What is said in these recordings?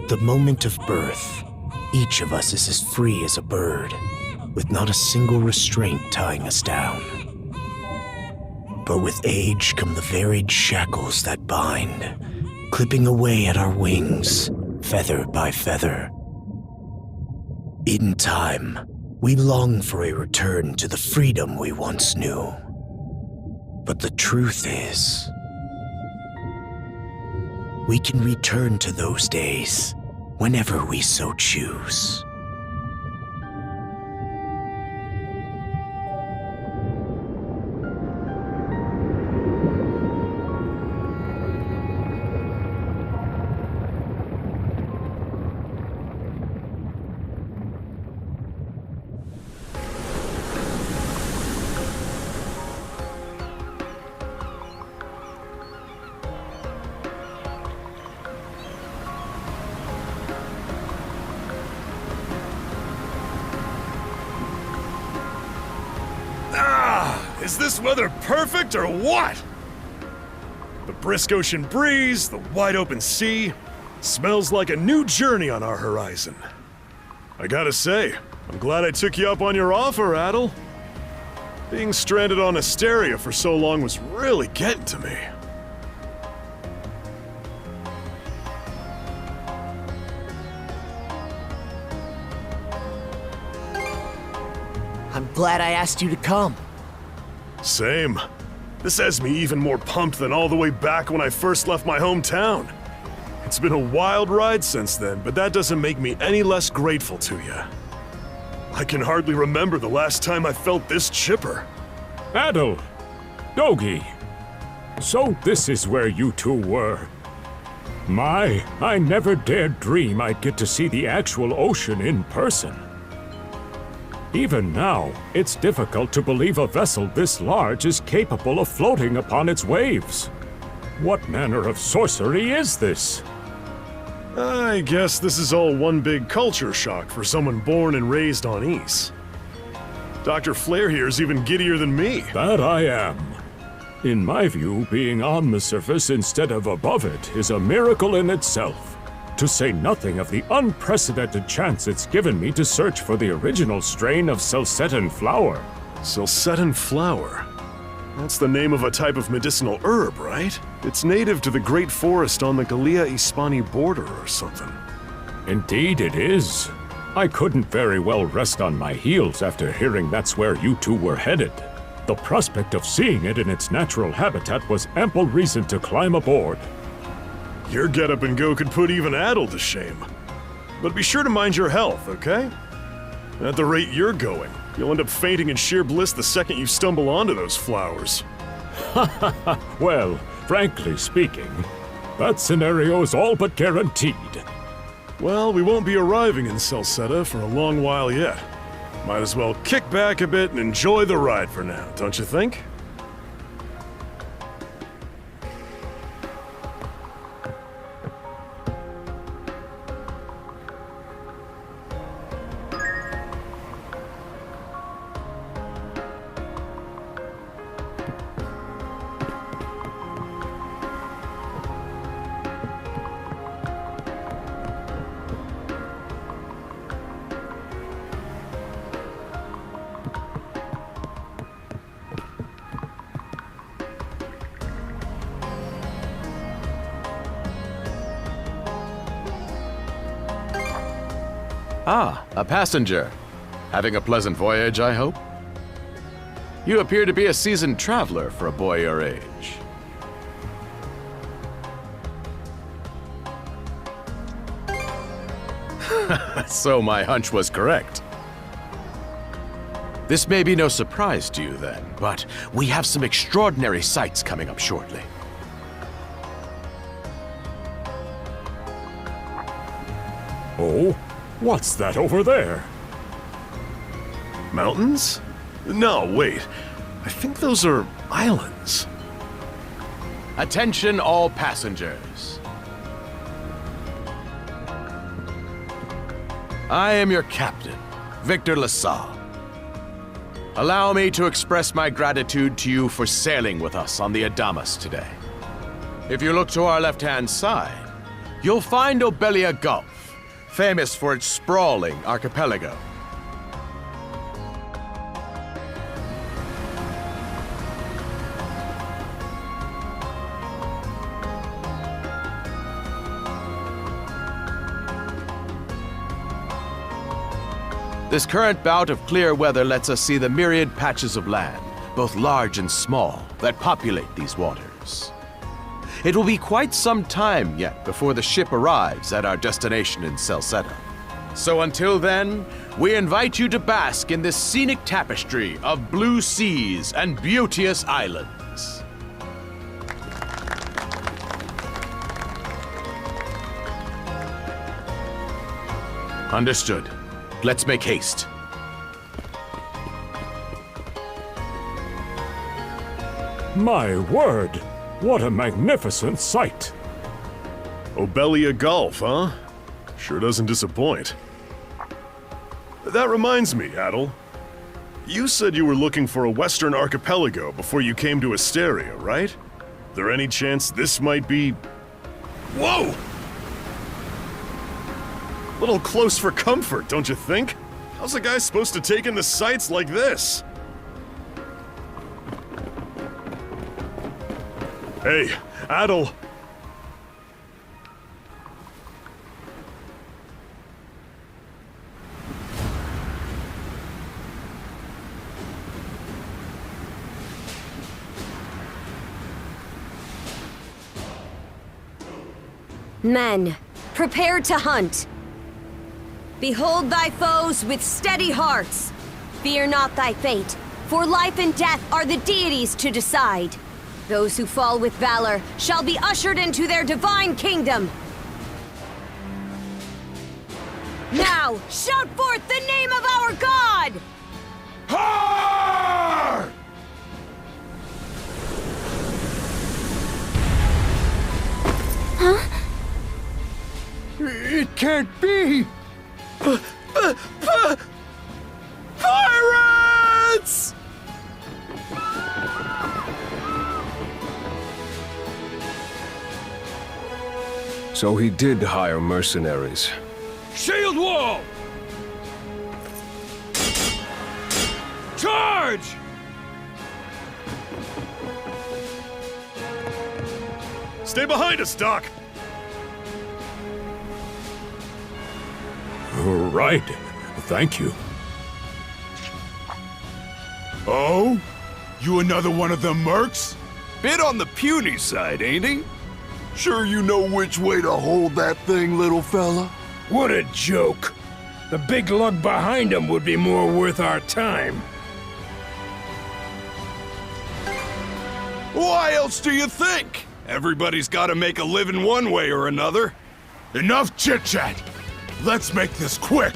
The moment of birth, each of us is as free as a bird, with not a single restraint tying us down. But with age come the varied shackles that bind, clipping away at our wings, feather by feather. In time, we long for a return to the freedom we once knew. But the truth is, we can return to those days whenever we so choose. Is this weather perfect or what? The brisk ocean breeze, the wide open sea, smells like a new journey on our horizon. I gotta say, I'm glad I took you up on your offer, Adel. Being stranded on Asteria for so long was really getting to me. I'm glad I asked you to come. Same. This has me even more pumped than all the way back when I first left my hometown. It's been a wild ride since then, but that doesn't make me any less grateful to you. I can hardly remember the last time I felt this chipper. Adel! Dogi! So this is where you two were. My, I never dared dream I'd get to see the actual ocean in person. Even now, it's difficult to believe a vessel this large is capable of floating upon its waves. What manner of sorcery is this? I guess this is all one big culture shock for someone born and raised on Ys. Dr. Flair here is even giddier than me. That I am. In my view, being on the surface instead of above it is a miracle in itself. To say nothing of the unprecedented chance it's given me to search for the original strain of Celcetan flower. Celcetan flower? That's the name of a type of medicinal herb, right? It's native to the Great Forest on the Gallia-Hispani border or something. Indeed it is. I couldn't very well rest on my heels after hearing that's where you two were headed. The prospect of seeing it in its natural habitat was ample reason to climb aboard. Your get-up and go could put even Adel to shame. But be sure to mind your health, okay? At the rate you're going, you'll end up fainting in sheer bliss the second you stumble onto those flowers. Well, frankly speaking, that scenario is all but guaranteed. Well, we won't be arriving in Celceta for a long while yet. Might as well kick back a bit and enjoy the ride for now, don't you think? Ah, a passenger. Having a pleasant voyage, I hope? You appear to be a seasoned traveler for a boy your age. So my hunch was correct. This may be no surprise to you then, but we have some extraordinary sights coming up shortly. Oh? What's that over there? Mountains? No, wait. I think those are islands. Attention all passengers. I am your captain, Victor LaSalle. Allow me to express my gratitude to you for sailing with us on the Adamas today. If you look to our left-hand side, you'll find Obelia Gulf, famous for its sprawling archipelago. This current bout of clear weather lets us see the myriad patches of land, both large and small, that populate these waters. It will be quite some time yet before the ship arrives at our destination in Celceta. So until then, we invite you to bask in this scenic tapestry of blue seas and beauteous islands. Understood. Let's make haste. My word! What a magnificent sight! Obelia Gulf, huh? Sure doesn't disappoint. That reminds me, Adel. You said you were looking for a western archipelago before you came to Asteria, right? There any chance this might be... Whoa! Little close for comfort, don't you think? How's a guy supposed to take in the sights like this? Hey, Adel. Men, prepare to hunt. Behold thy foes with steady hearts. Fear not thy fate, for life and death are the deities to decide. Those who fall with valor shall be ushered into their divine kingdom. Now, shout forth the name of our god! Har! It can't be! Pirates! So he did hire mercenaries. Shield wall! Charge! Stay behind us, Doc! Right. Thank you. Oh? You another one of them mercs? Bit on the puny side, ain't he? Sure you know which way to hold that thing, little fella? What a joke. The big lug behind him would be more worth our time. Why else do you think? Everybody's gotta make a living one way or another. Enough chit-chat! Let's make this quick!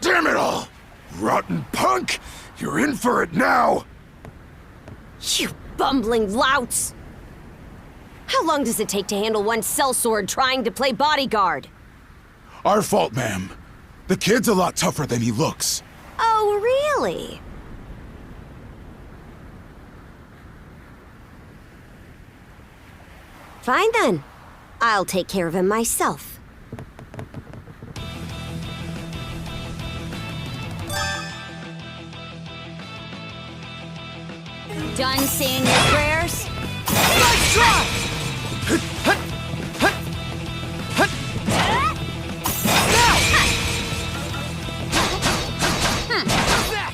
Damn it all! Rotten punk! You're in for it now! You bumbling louts! How long does it take to handle one sellsword trying to play bodyguard? Our fault, ma'am. The kid's a lot tougher than he looks. Oh, really? Fine then. I'll take care of him myself. Done saying your prayers? Let's try!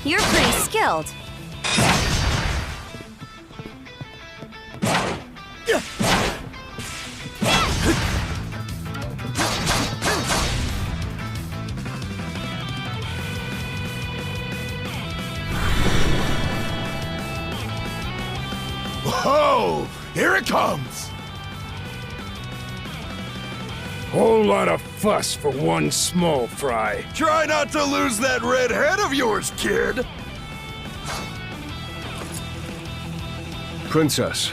You're pretty skilled. Whoa! Here it comes! Whole lot of fuss for one small fry. Try not to lose that red head of yours, kid! Princess.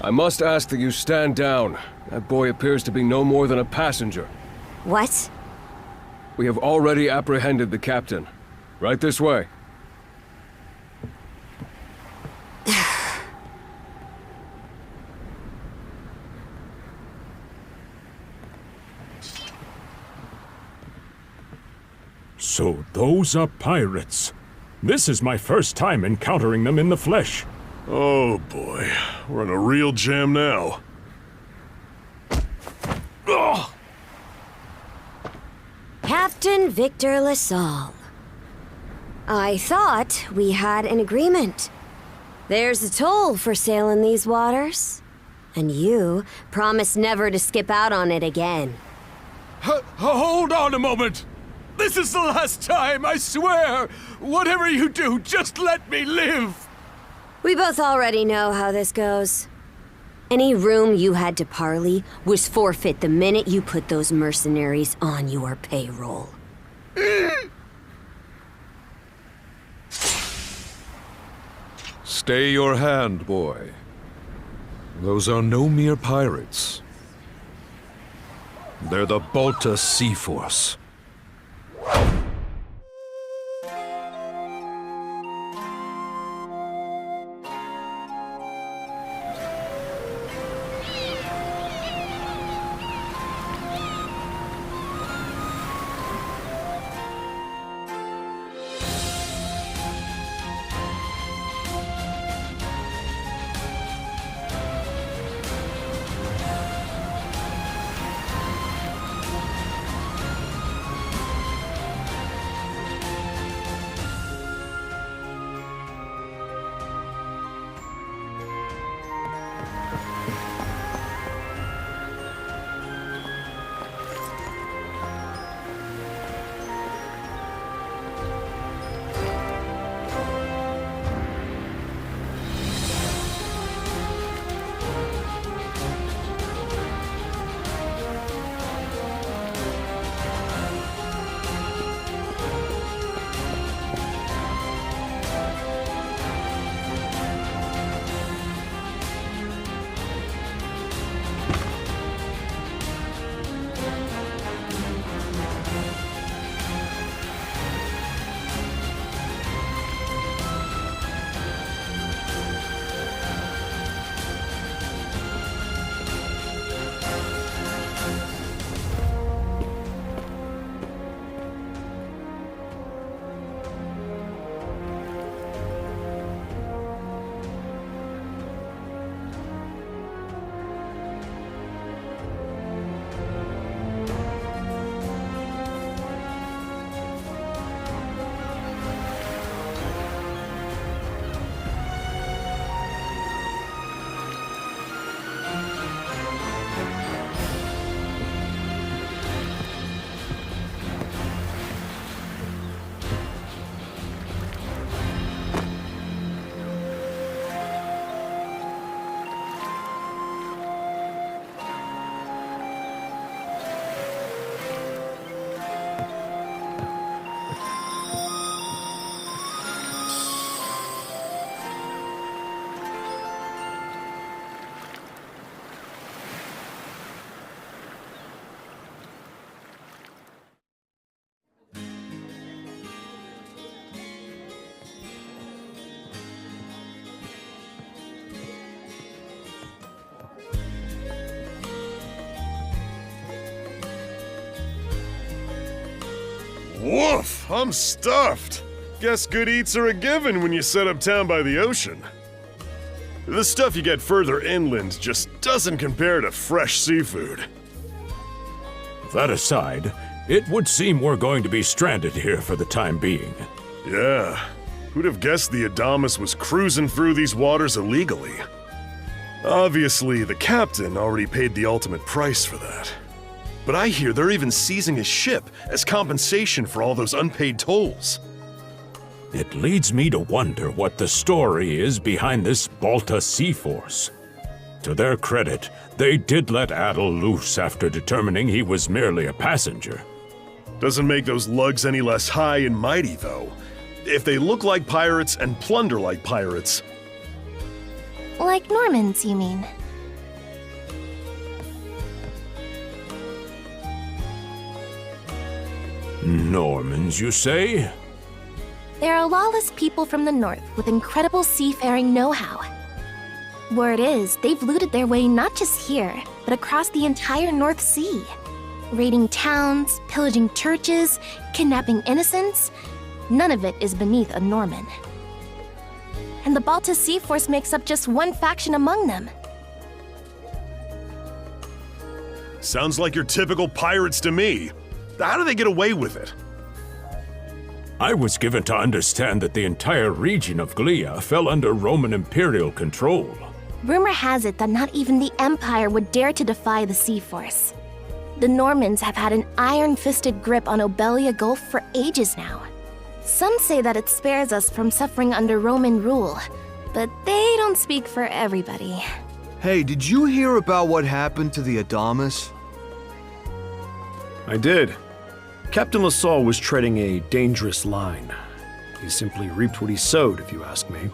I must ask that you stand down. That boy appears to be no more than a passenger. What? We have already apprehended the captain. Right this way. So those are pirates. This is my first time encountering them in the flesh. Oh boy, we're in a real jam now. Ugh. Captain Victor LaSalle. I thought we had an agreement. There's a toll for sailing these waters. And you promised never to skip out on it again. Hold on a moment! This is the last time, I swear! Whatever you do, just let me live! We both already know how this goes. Any room you had to parley was forfeit the minute you put those mercenaries on your payroll. Stay your hand, boy. Those are no mere pirates. They're the Balta Sea Force. Woof! I'm stuffed. Guess good eats are a given when you set up town by the ocean. The stuff you get further inland just doesn't compare to fresh seafood. That aside, it would seem we're going to be stranded here for the time being. Yeah. Who'd have guessed the Adamas was cruising through these waters illegally? Obviously, the captain already paid the ultimate price for that. But I hear they're even seizing his ship as compensation for all those unpaid tolls. It leads me to wonder what the story is behind this Balta Sea Force. To their credit, they did let Adel loose after determining he was merely a passenger. Doesn't make those lugs any less high and mighty, though. If they look like pirates and plunder like pirates. Like Normans, you mean? Normans, you say? They're a lawless people from the north with incredible seafaring know-how. Word is, they've looted their way not just here, but across the entire North Sea. Raiding towns, pillaging churches, kidnapping innocents. None of it is beneath a Norman. And the Balta Sea Force makes up just one faction among them. Sounds like your typical pirates to me. How do they get away with it? I was given to understand that the entire region of Glia fell under Roman imperial control. Rumor has it that not even the Empire would dare to defy the Sea Force. The Normans have had an iron-fisted grip on Obelia Gulf for ages now. Some say that it spares us from suffering under Roman rule, but they don't speak for everybody. Hey, did you hear about what happened to the Adamas? I did. Captain LaSalle was treading a dangerous line. He simply reaped what he sowed, if you ask me.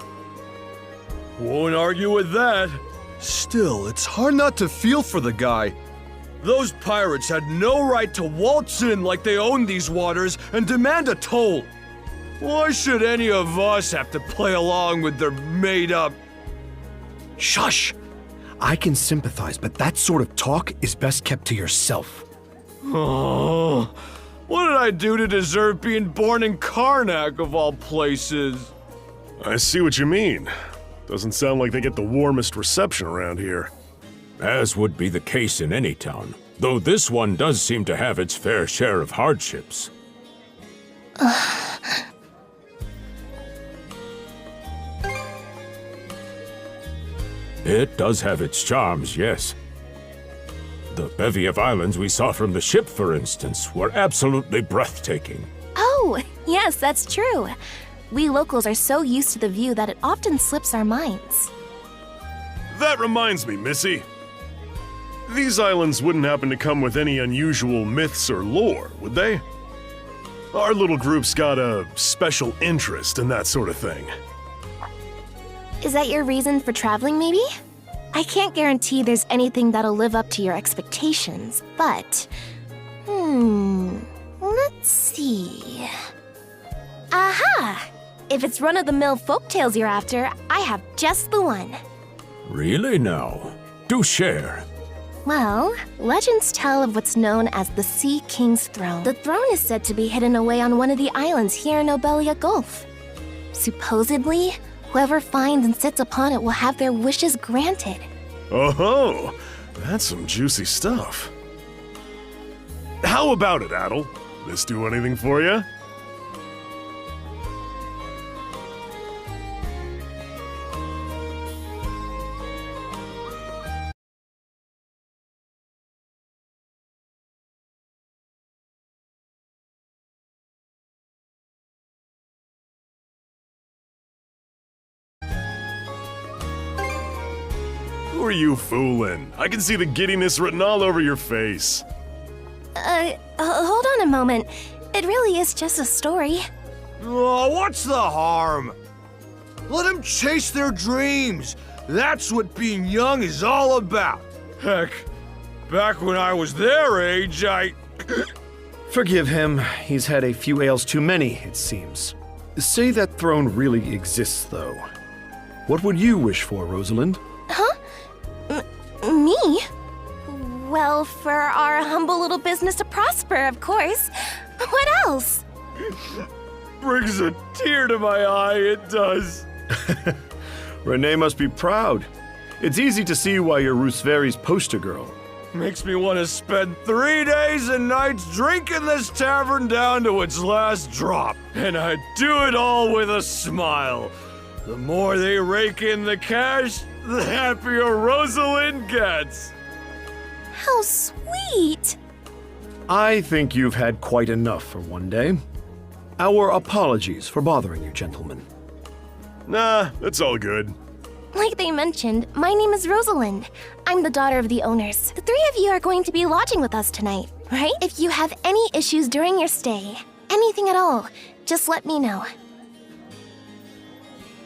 Won't argue with that. Still, it's hard not to feel for the guy. Those pirates had no right to waltz in like they owned these waters and demand a toll. Why should any of us have to play along with their made-up... Shush! I can sympathize, but that sort of talk is best kept to yourself. Oh, what did I do to deserve being born in Karnak, of all places? I see what you mean. Doesn't sound like they get the warmest reception around here. As would be the case in any town, though this one does seem to have its fair share of hardships. It does have its charms, yes. The bevy of islands we saw from the ship, for instance, were absolutely breathtaking. Oh, yes, that's true. We locals are so used to the view that it often slips our minds. That reminds me, Missy. These islands wouldn't happen to come with any unusual myths or lore, would they? Our little group's got a special interest in that sort of thing. Is that your reason for traveling, maybe? I can't guarantee there's anything that'll live up to your expectations, but... let's see... Aha! If it's run-of-the-mill folktales you're after, I have just the one. Really now? Do share. Well, legends tell of what's known as the Sea King's Throne. The throne is said to be hidden away on one of the islands here in Obelia Gulf. Supposedly, whoever finds and sits upon it will have their wishes granted. Oh-ho! That's some juicy stuff. How about it, Adel? This do anything for you? Who are you fooling? I can see the giddiness written all over your face. Hold on a moment. It really is just a story. Oh, what's the harm? Let them chase their dreams. That's what being young is all about. Heck, back when I was their age, Forgive him. He's had a few ales too many, it seems. Say that throne really exists, though. What would you wish for, Rosalind? Huh? Me? Well, for our humble little business to prosper, of course. What else? Brings a tear to my eye, it does. Renee must be proud. It's easy to see why you're Rooseveri's poster girl. Makes me want to spend 3 days and nights drinking this tavern down to its last drop. And I do it all with a smile. The more they rake in the cash, the happier Rosalind gets. How sweet! I think you've had quite enough for one day. Our apologies for bothering you, gentlemen. Nah, it's all good. Like they mentioned, my name is Rosalind. I'm the daughter of the owners. The three of you are going to be lodging with us tonight, right? If you have any issues during your stay, anything at all, just let me know.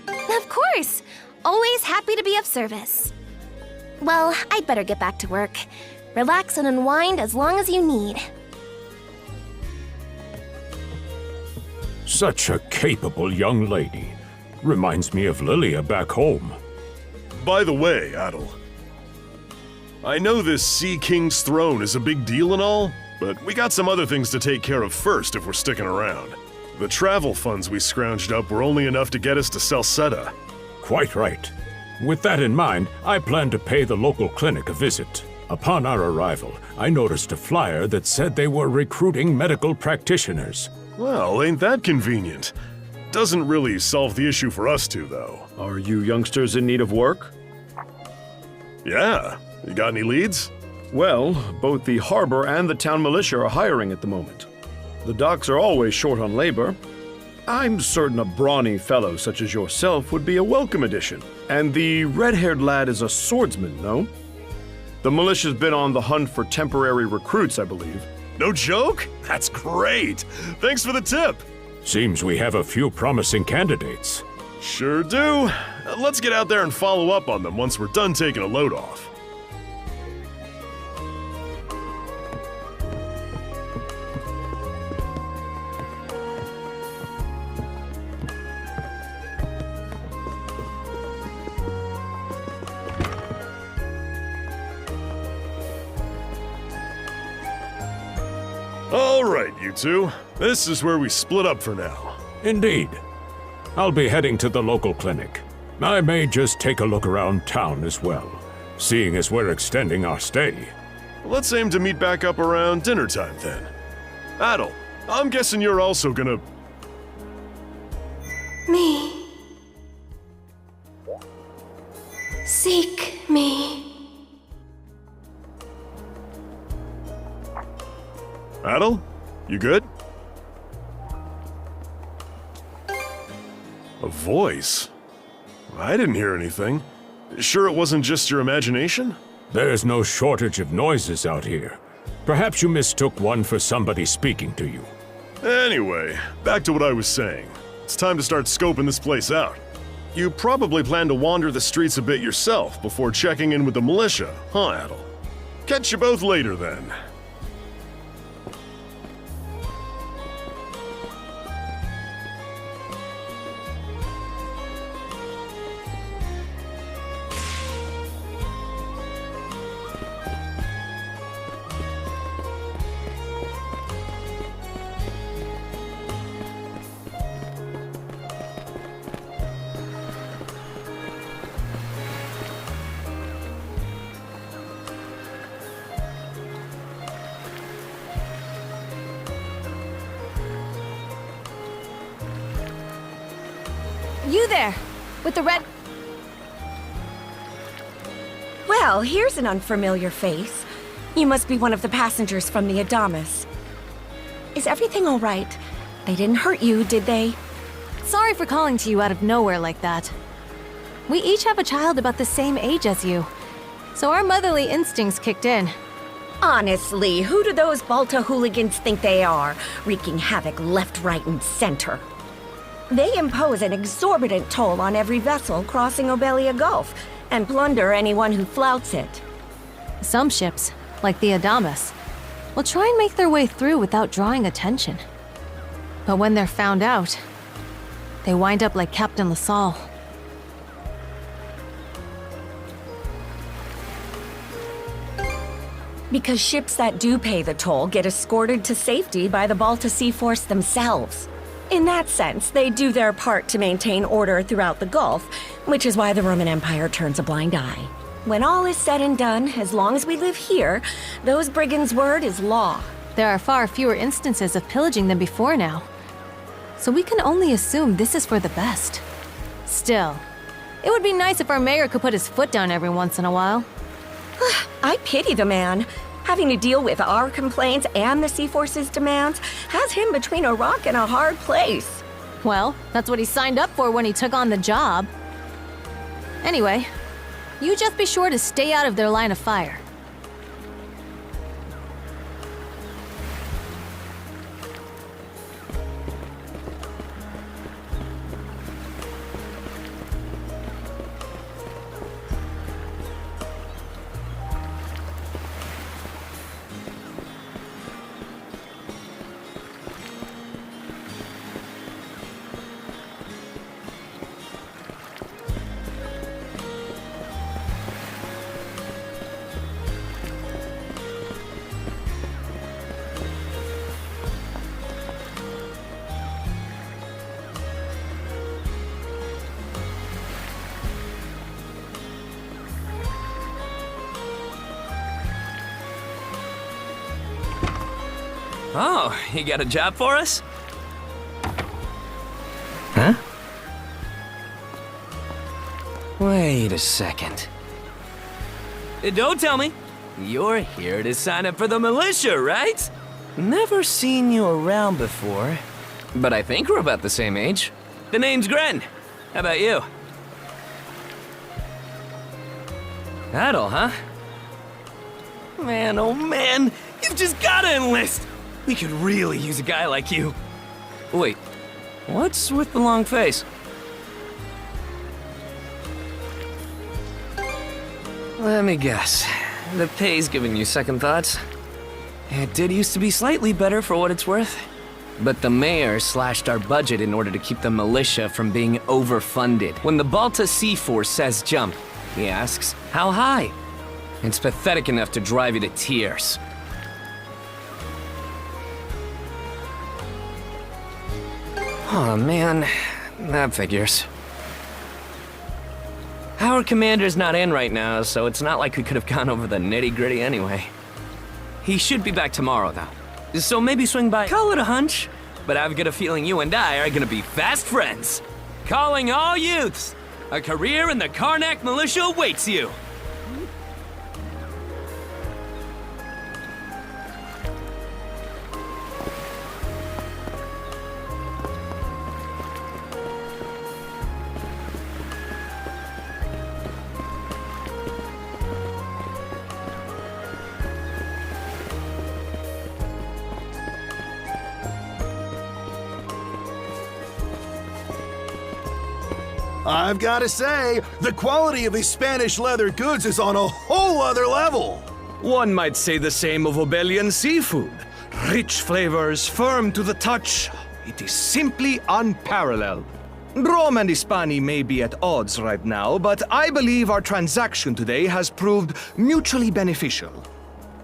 Of course! Always happy to be of service. Well, I'd better get back to work. Relax and unwind as long as you need. Such a capable young lady. Reminds me of Lilia back home. By the way, Adel, I know this Sea King's throne is a big deal and all, but we got some other things to take care of first if we're sticking around. The travel funds we scrounged up were only enough to get us to Salsetta. Quite right. With that in mind, I plan to pay the local clinic a visit. Upon our arrival, I noticed a flyer that said they were recruiting medical practitioners. Well, ain't that convenient? Doesn't really solve the issue for us two, though. Are you youngsters in need of work? Yeah. You got any leads? Well, both the harbor and the town militia are hiring at the moment. The docks are always short on labor. I'm certain a brawny fellow such as yourself would be a welcome addition. And the red-haired lad is a swordsman, no? The militia's been on the hunt for temporary recruits, I believe. No joke? That's great! Thanks for the tip! Seems we have a few promising candidates. Sure do. Let's get out there and follow up on them once we're done taking a load off. All right, you two. This is where we split up for now. Indeed. I'll be heading to the local clinic. I may just take a look around town as well, seeing as we're extending our stay. Let's aim to meet back up around dinner time then. Adel, I'm guessing you're also gonna... Me. Seek me. Adel, you good? A voice? I didn't hear anything. Sure it wasn't just your imagination? There's no shortage of noises out here. Perhaps you mistook one for somebody speaking to you. Anyway, back to what I was saying. It's time to start scoping this place out. You probably plan to wander the streets a bit yourself before checking in with the militia, huh, Adel? Catch you both later then. You there, with the red... Well, here's an unfamiliar face. You must be one of the passengers from the Adamas. Is everything all right? They didn't hurt you, did they? Sorry for calling to you out of nowhere like that. We each have a child about the same age as you, so our motherly instincts kicked in. Honestly, who do those Balta hooligans think they are, wreaking havoc left, right, and center? They impose an exorbitant toll on every vessel crossing Obelia Gulf, and plunder anyone who flouts it. Some ships, like the Adamas, will try and make their way through without drawing attention. But when they're found out, they wind up like Captain LaSalle. Because ships that do pay the toll get escorted to safety by the Balta Sea Force themselves. In that sense, they do their part to maintain order throughout the Gulf, which is why the Roman Empire turns a blind eye. When all is said and done, as long as we live here, those brigands' word is law. There are far fewer instances of pillaging than before now, so we can only assume this is for the best. Still, it would be nice if our mayor could put his foot down every once in a while. I pity the man. Having to deal with our complaints and the Sea Force's demands has him between a rock and a hard place. Well, that's what he signed up for when he took on the job. Anyway, you just be sure to stay out of their line of fire. Oh, you got a job for us? Huh? Wait a second. Don't tell me. You're here to sign up for the militia, right? Never seen you around before, but I think we're about the same age. The name's Gren. How about you? Idle, huh? Man, oh man, you've just gotta enlist! We could really use a guy like you. Wait, what's with the long face? Let me guess. The pay's giving you second thoughts? It did used to be slightly better for what it's worth. But the mayor slashed our budget in order to keep the militia from being overfunded. When the Balta Sea Force says jump, he asks, how high? It's pathetic enough to drive you to tears. Oh man, that figures. Our commander's not in right now, so it's not like we could have gone over the nitty-gritty anyway. He should be back tomorrow, though. So maybe swing by. Call it a hunch, but I've got a feeling you and I are gonna be fast friends. Calling all youths, a career in the Karnak militia awaits you. I've got to say, the quality of his Spanish leather goods is on a whole other level. One might say the same of Obelian seafood. Rich flavors, firm to the touch. It is simply unparalleled. Rome and Hispani may be at odds right now, but I believe our transaction today has proved mutually beneficial.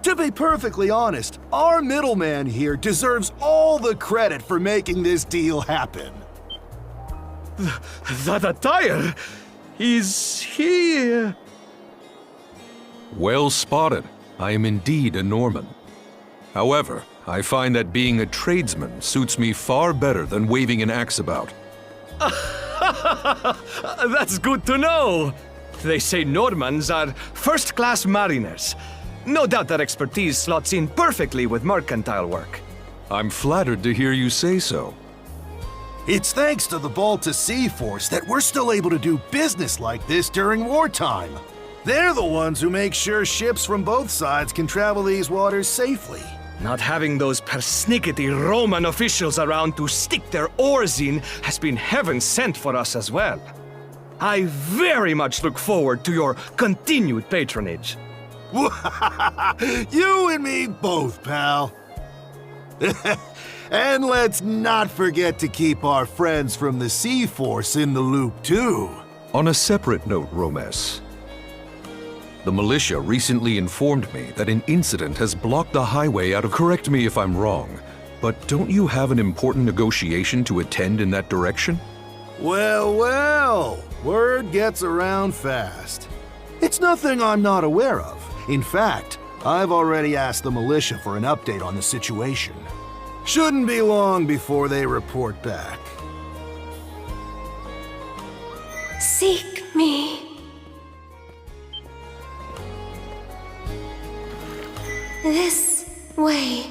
To be perfectly honest, our middleman here deserves all the credit for making this deal happen. That attire is here. Well spotted. I am indeed a Norman. However, I find that being a tradesman suits me far better than waving an axe about. That's good to know. They say Normans are first-class mariners. No doubt that expertise slots in perfectly with mercantile work. I'm flattered to hear you say so. It's thanks to the Balta Sea Force that we're still able to do business like this during wartime. They're the ones who make sure ships from both sides can travel these waters safely. Not having those persnickety Roman officials around to stick their oars in has been heaven sent for us as well. I very much look forward to your continued patronage. You and me both, pal. And let's not forget to keep our friends from the Sea Force in the loop, too. On a separate note, Romes, the militia recently informed me that an incident has blocked the highway out of... Correct me if I'm wrong, but don't you have an important negotiation to attend in that direction? Well, word gets around fast. It's nothing I'm not aware of. In fact, I've already asked the militia for an update on the situation. Shouldn't be long before they report back. Seek me. This way.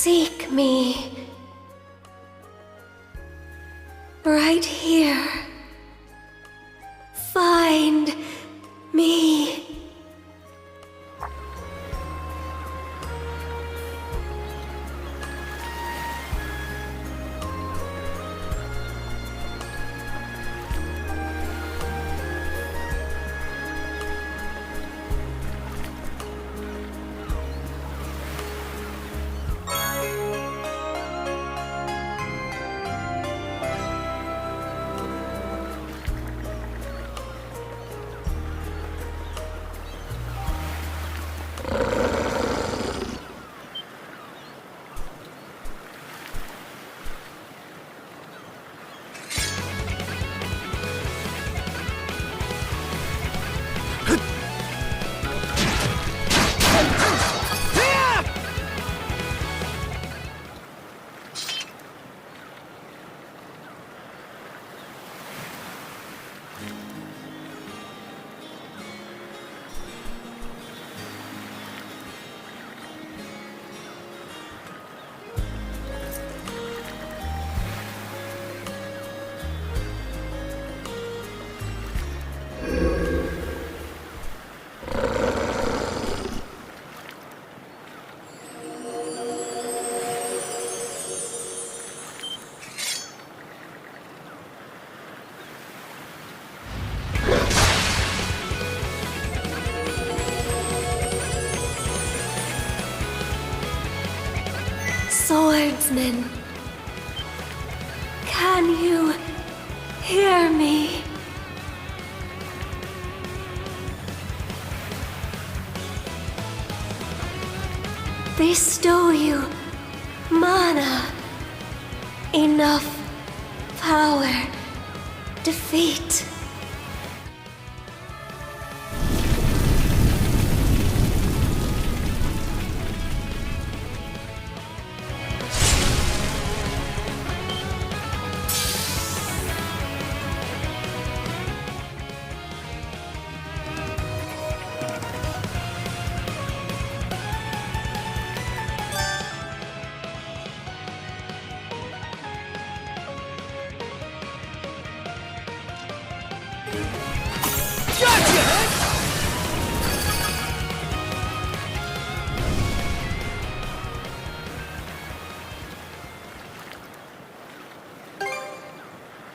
Seek me. Right here. Find me. Swordsman, can you hear me? Bestow you mana, enough power, defeat.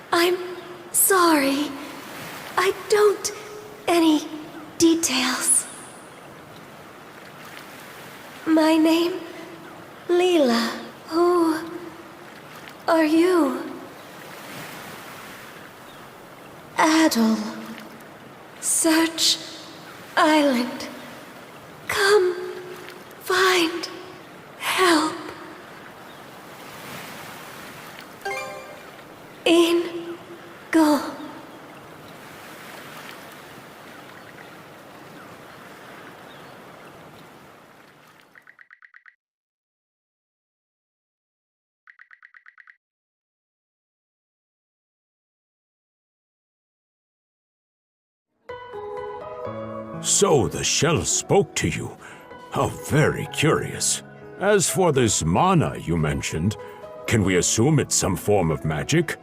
I'm sorry. I don't any details. My name, Leela. Who are you? Adol. Search Island. Come find help. In go. So the shell spoke to you. How very curious. As for this mana you mentioned, can we assume it's some form of magic?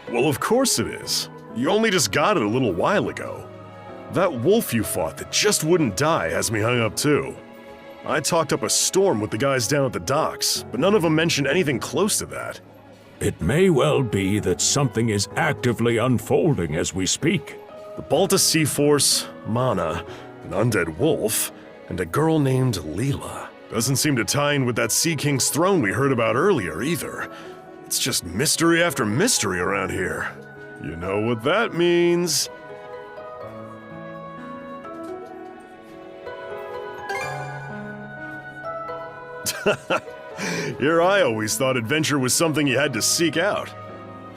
Well, of course it is. You only just got it a little while ago. That wolf you fought that just wouldn't die has me hung up too. I talked up a storm with the guys down at the docks, but none of them mentioned anything close to that. It may well be that something is actively unfolding as we speak. The Balta Sea Force, Mana, an undead wolf, and a girl named Leela. Doesn't seem to tie in with that Sea King's throne we heard about earlier either. It's just mystery after mystery around here. You know what that means. Here I always thought adventure was something you had to seek out.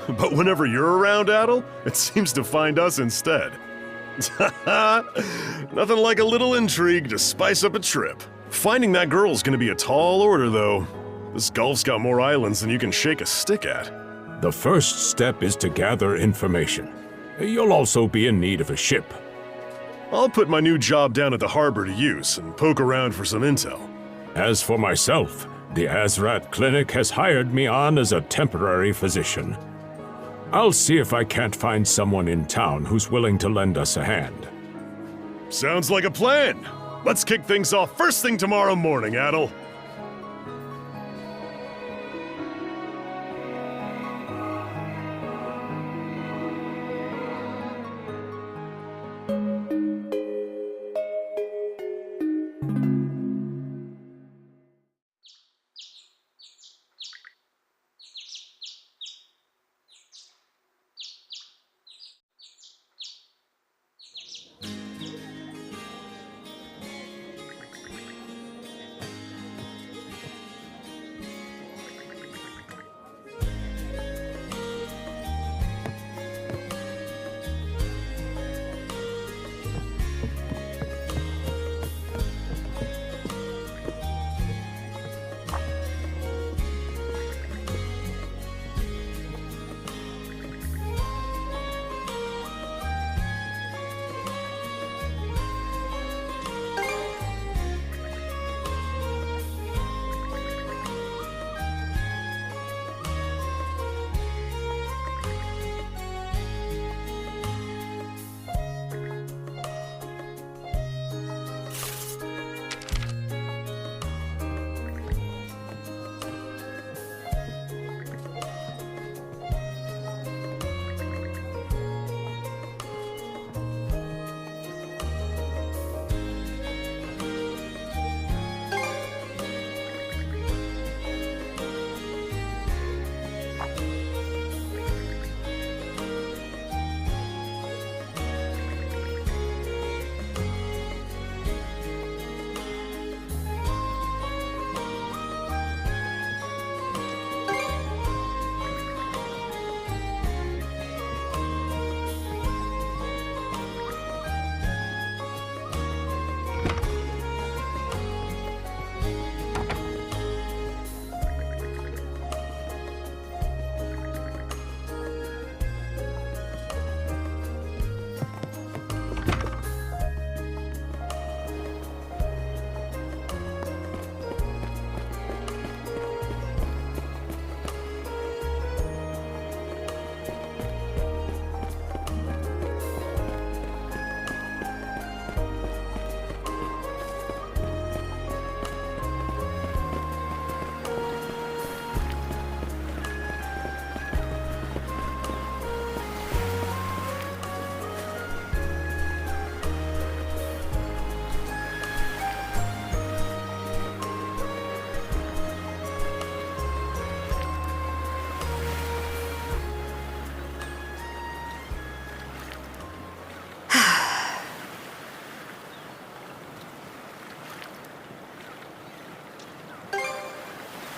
But whenever you're around, Adel, it seems to find us instead. Nothing like a little intrigue to spice up a trip. Finding that girl's gonna be a tall order, though. This Gulf's got more islands than you can shake a stick at. The first step is to gather information. You'll also be in need of a ship. I'll put my new job down at the harbor to use and poke around for some intel. As for myself, the Azrat Clinic has hired me on as a temporary physician. I'll see if I can't find someone in town who's willing to lend us a hand. Sounds like a plan. Let's kick things off first thing tomorrow morning, Adel.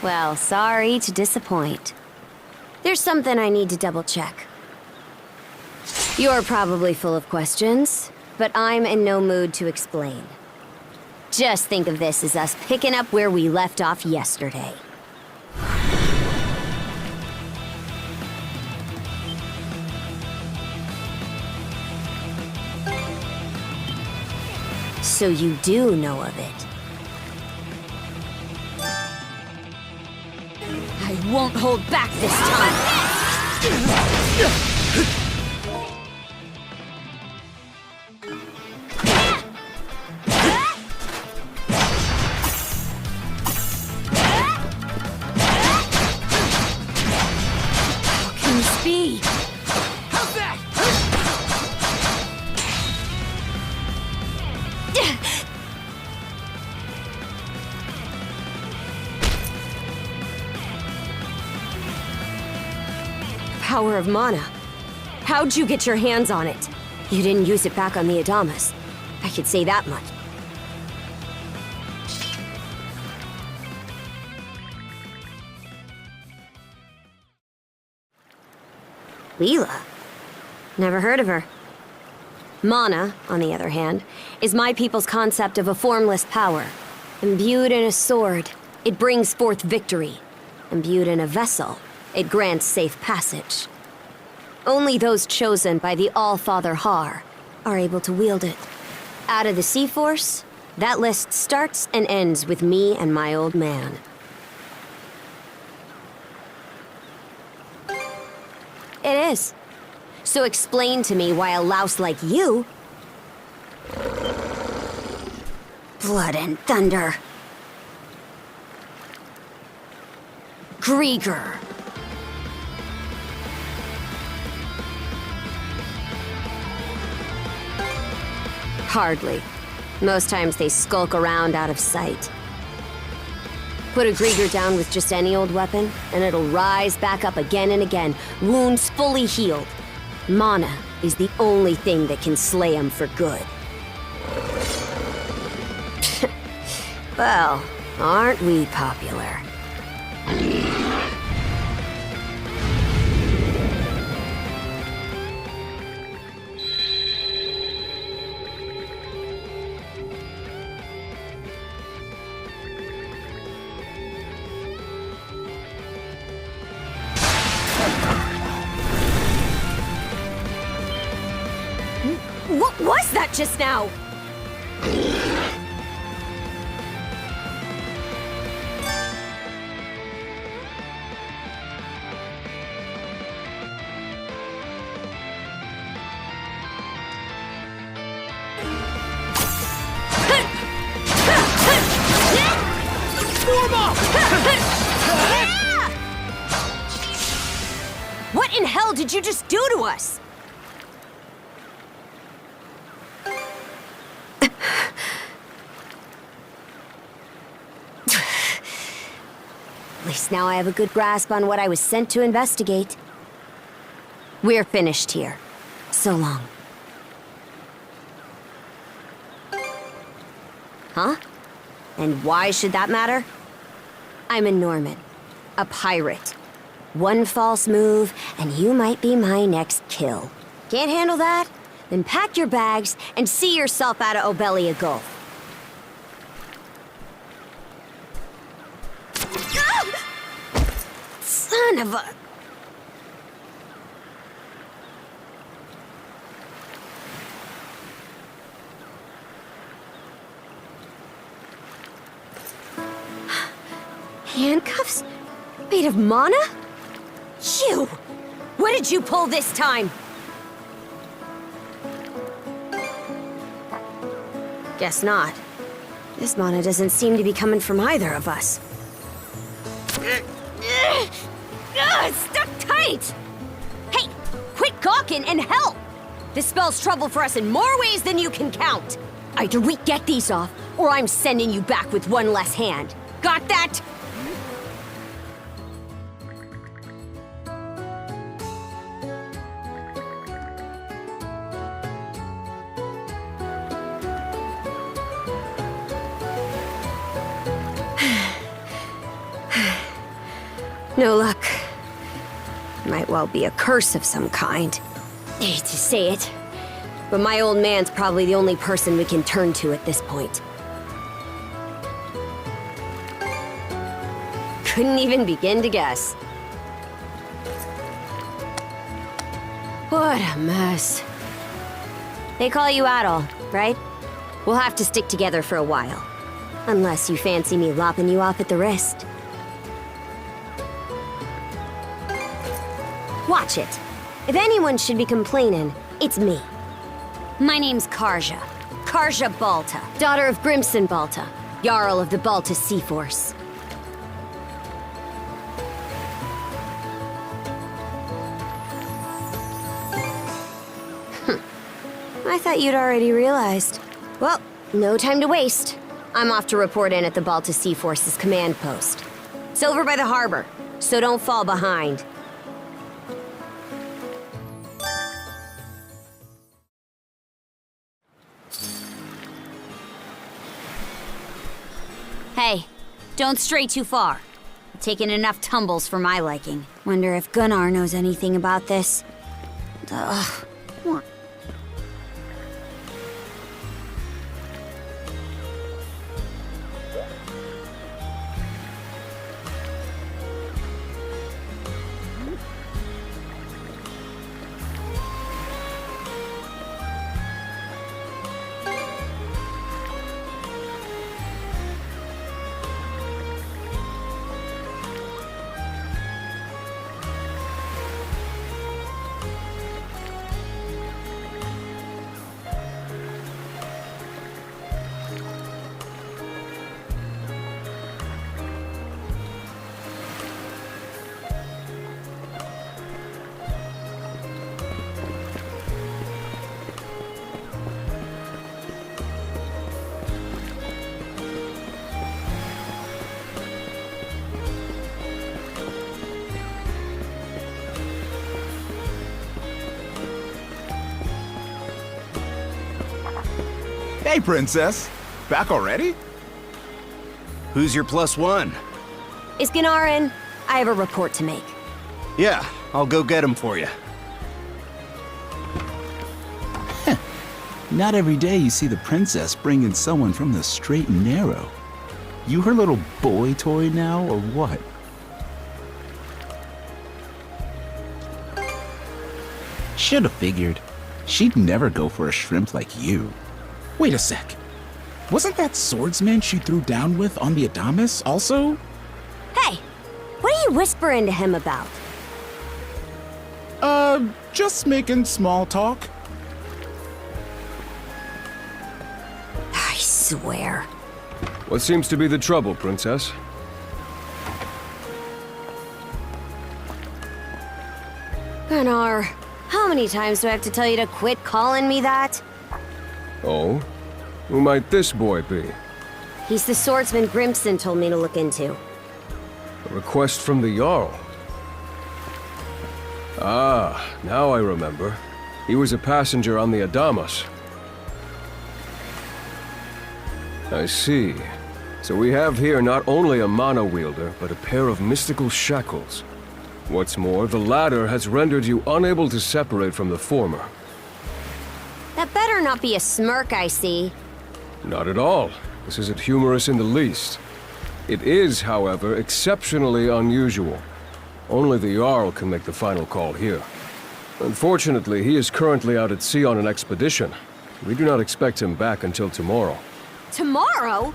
Well, sorry to disappoint. There's something I need to double-check. You're probably full of questions, but I'm in no mood to explain. Just think of this as us picking up where we left off yesterday. So you do know of it. I won't hold back this time! How can this be? How's that? Power of mana. How'd you get your hands on it? You didn't use it back on the Adamas. I could say that much. Leela? Never heard of her. Mana, on the other hand, is my people's concept of a formless power. Imbued in a sword, it brings forth victory. Imbued in a vessel, it grants safe passage. Only those chosen by the All-Father Har are able to wield it. Out of the Sea Force, that list starts and ends with me and my old man. It is. So explain to me why a louse like you... Blood and thunder. Grieger. Hardly. Most times they skulk around out of sight. Put a Grieger down with just any old weapon, and it'll rise back up again and again, wounds fully healed. Mana is the only thing that can slay him for good. Well, aren't we popular? What was that just now? What in hell did you just do to us? At least now I have a good grasp on what I was sent to investigate. We're finished here. So long. Huh? And why should that matter? I'm a Norman. A pirate. One false move, and you might be my next kill. Can't handle that? Then pack your bags and see yourself out of Obelia Gulf. Son of a... Handcuffs? Made of mana? You! What did you pull this time? Guess not. This mana doesn't seem to be coming from either of us. It's stuck tight! Hey, quit gawking and help! This spells trouble for us in more ways than you can count. Either we get these off, or I'm sending you back with one less hand. Got that? No luck. Might well be a curse of some kind. Hate to say it, but my old man's probably the only person we can turn to at this point. Couldn't even begin to guess. What a mess. They call you Adol, right? We'll have to stick together for a while. Unless you fancy me lopping you off at the wrist. Watch it. If anyone should be complaining, it's me. My name's Karja. Karja Balta, daughter of Grimson Balta, Jarl of the Balta Sea Force. I thought you'd already realized. Well, no time to waste. I'm off to report in at the Balta Sea Force's command post. It's over by the harbor, so don't fall behind. Hey, don't stray too far. I've taken enough tumbles for my liking. Wonder if Gunnar knows anything about this. Ugh. Hey, Princess. Back already? Who's your plus one? Is Gunnar in? I have a report to make. Yeah, I'll go get him for you. Not every day you see the princess bring in someone from the straight and narrow. You her little boy toy now, or what? Should've figured. She'd never go for a shrimp like you. Wait a sec. Wasn't that swordsman she threw down with on the Adamas also? Hey, what are you whispering to him about? Just making small talk. I swear. What seems to be the trouble, Princess? Gunnar, how many times do I have to tell you to quit calling me that? Oh? Who might this boy be? He's the swordsman Grimson told me to look into. A request from the Jarl. Ah, now I remember. He was a passenger on the Adamas. I see. So we have here not only a mana wielder, but a pair of mystical shackles. What's more, the latter has rendered you unable to separate from the former. That better not be a smirk I see. Not at all. This isn't humorous in the least. It is, however, exceptionally unusual. Only the Jarl can make the final call here. Unfortunately, he is currently out at sea on an expedition. We do not expect him back until tomorrow. Tomorrow?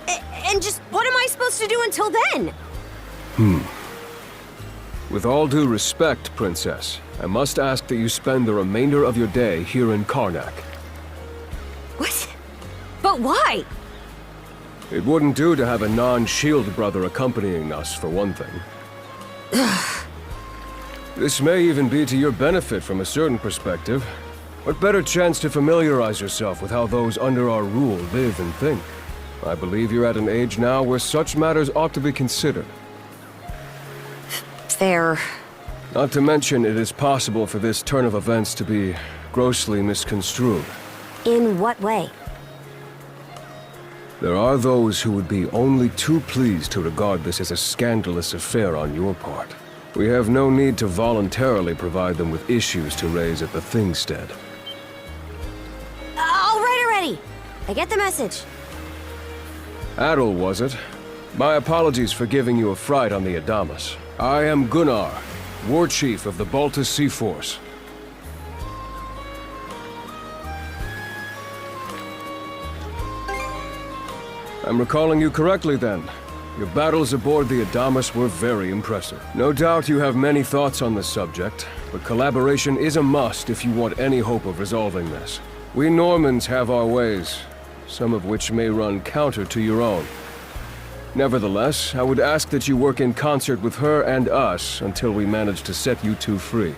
And just what am I supposed to do until then? With all due respect, Princess, I must ask that you spend the remainder of your day here in Karnak. What? But why? It wouldn't do to have a non-shield brother accompanying us, for one thing. This may even be to your benefit from a certain perspective. What better chance to familiarize yourself with how those under our rule live and think? I believe you're at an age now where such matters ought to be considered. Fair. Not to mention, it is possible for this turn of events to be grossly misconstrued. In what way? There are those who would be only too pleased to regard this as a scandalous affair on your part. We have no need to voluntarily provide them with issues to raise at the Thingstead. All right already. I get the message. Adel, was it? My apologies for giving you a fright on the Adamas. I am Gunnar, War Chief of the Baltus Sea Force. I'm recalling you correctly then. Your battles aboard the Adamas were very impressive. No doubt you have many thoughts on this subject, but collaboration is a must if you want any hope of resolving this. We Normans have our ways, some of which may run counter to your own. Nevertheless, I would ask that you work in concert with her and us until we manage to set you two free.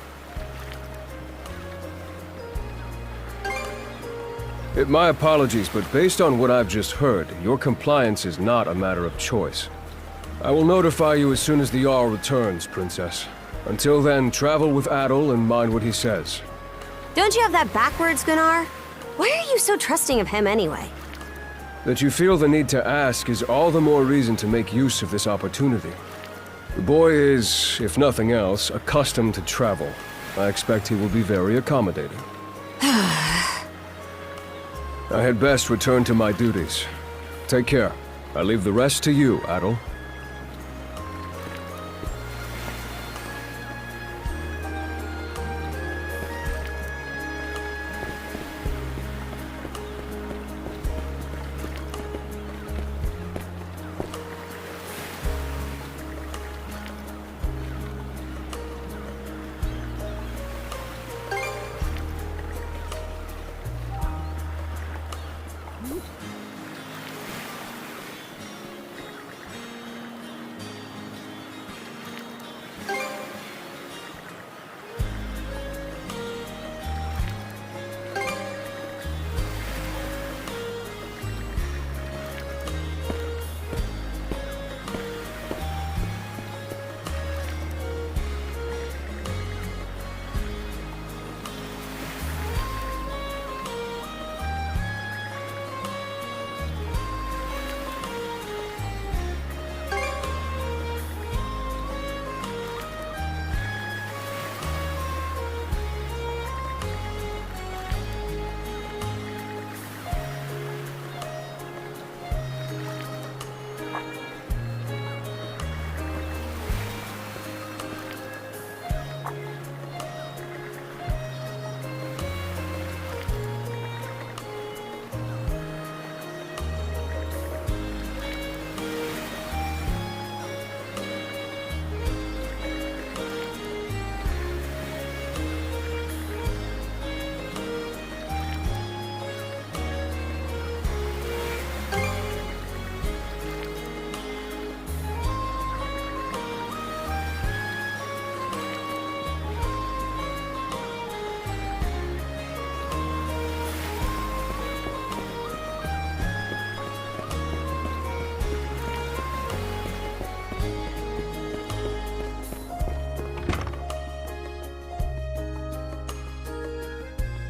My apologies, but based on what I've just heard, your compliance is not a matter of choice. I will notify you as soon as the Jarl returns, Princess. Until then, travel with Adel and mind what he says. Don't you have that backwards, Gunnar? Why are you so trusting of him anyway? That you feel the need to ask is all the more reason to make use of this opportunity. The boy is, if nothing else, accustomed to travel. I expect he will be very accommodating. I had best return to my duties. Take care. I leave the rest to you, Adel.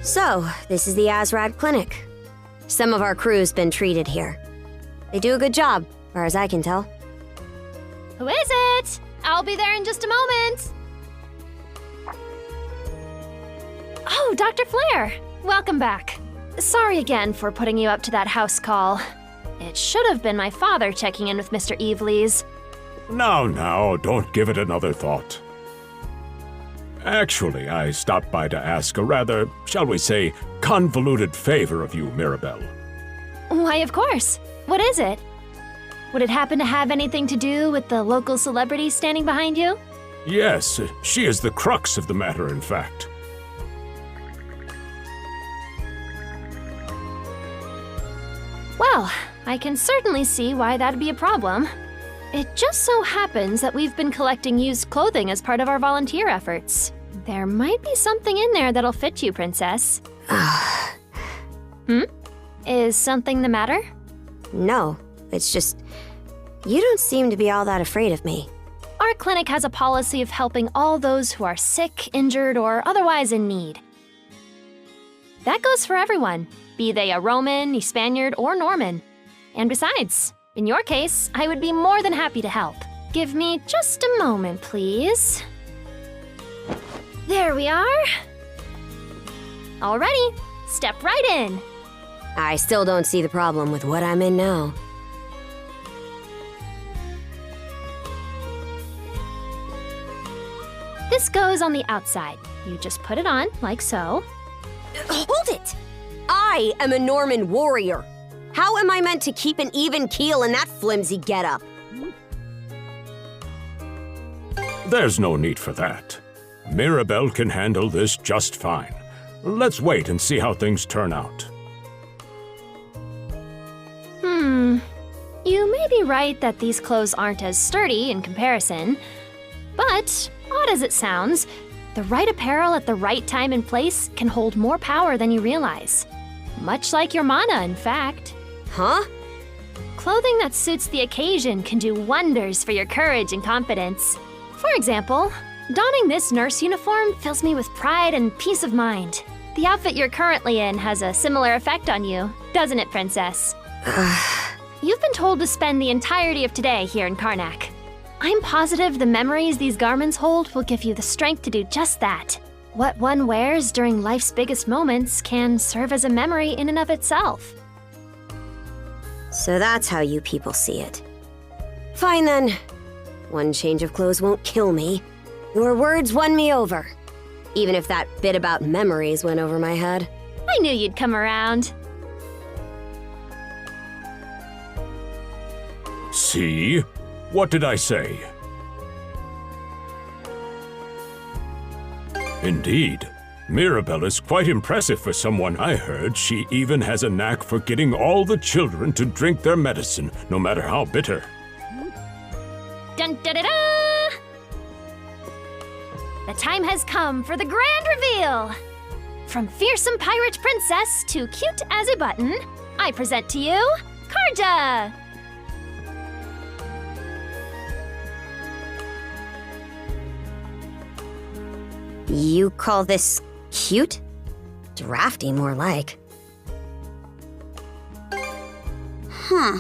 So, this is the Azrad Clinic. Some of our crew's been treated here. They do a good job, far as I can tell. Who is it? I'll be there in just a moment. Oh, Dr. Flair. Welcome back. Sorry again for putting you up to that house call. It should have been my father checking in with Mr. Evelees. Now, don't give it another thought. Actually, I stopped by to ask a rather, shall we say, convoluted favor of you, Mirabelle. Why, of course. What is it? Would it happen to have anything to do with the local celebrity standing behind you? Yes, she is the crux of the matter, in fact. Well, I can certainly see why that'd be a problem. It just so happens that we've been collecting used clothing as part of our volunteer efforts. There might be something in there that'll fit you, Princess. Is something the matter? No, it's just... you don't seem to be all that afraid of me. Our clinic has a policy of helping all those who are sick, injured, or otherwise in need. That goes for everyone, be they a Roman, a Spaniard, or Norman. And besides, in your case, I would be more than happy to help. Give me just a moment, please. There we are. Alrighty, step right in. I still don't see the problem with what I'm in now. This goes on the outside. You just put it on, like so. Hold it! I am a Norman warrior. How am I meant to keep an even keel in that flimsy getup? There's no need for that. Mirabelle can handle this just fine. Let's wait and see how things turn out. You may be right that these clothes aren't as sturdy in comparison, but, odd as it sounds, the right apparel at the right time and place can hold more power than you realize. Much like your mana, in fact. Huh? Clothing that suits the occasion can do wonders for your courage and confidence. For example, donning this nurse uniform fills me with pride and peace of mind. The outfit you're currently in has a similar effect on you, doesn't it, Princess? You've been told to spend the entirety of today here in Karnak. I'm positive the memories these garments hold will give you the strength to do just that. What one wears during life's biggest moments can serve as a memory in and of itself. So that's how you people see it. Fine then. One change of clothes won't kill me. Your words won me over. Even if that bit about memories went over my head. I knew you'd come around. See? What did I say? Indeed. Mirabelle is quite impressive for someone. I heard she even has a knack for getting all the children to drink their medicine, no matter how bitter. Dun da da da! The time has come for the grand reveal! From fearsome pirate princess to cute as a button, I present to you, Karja! You call this cute? Drafty, more like. Huh.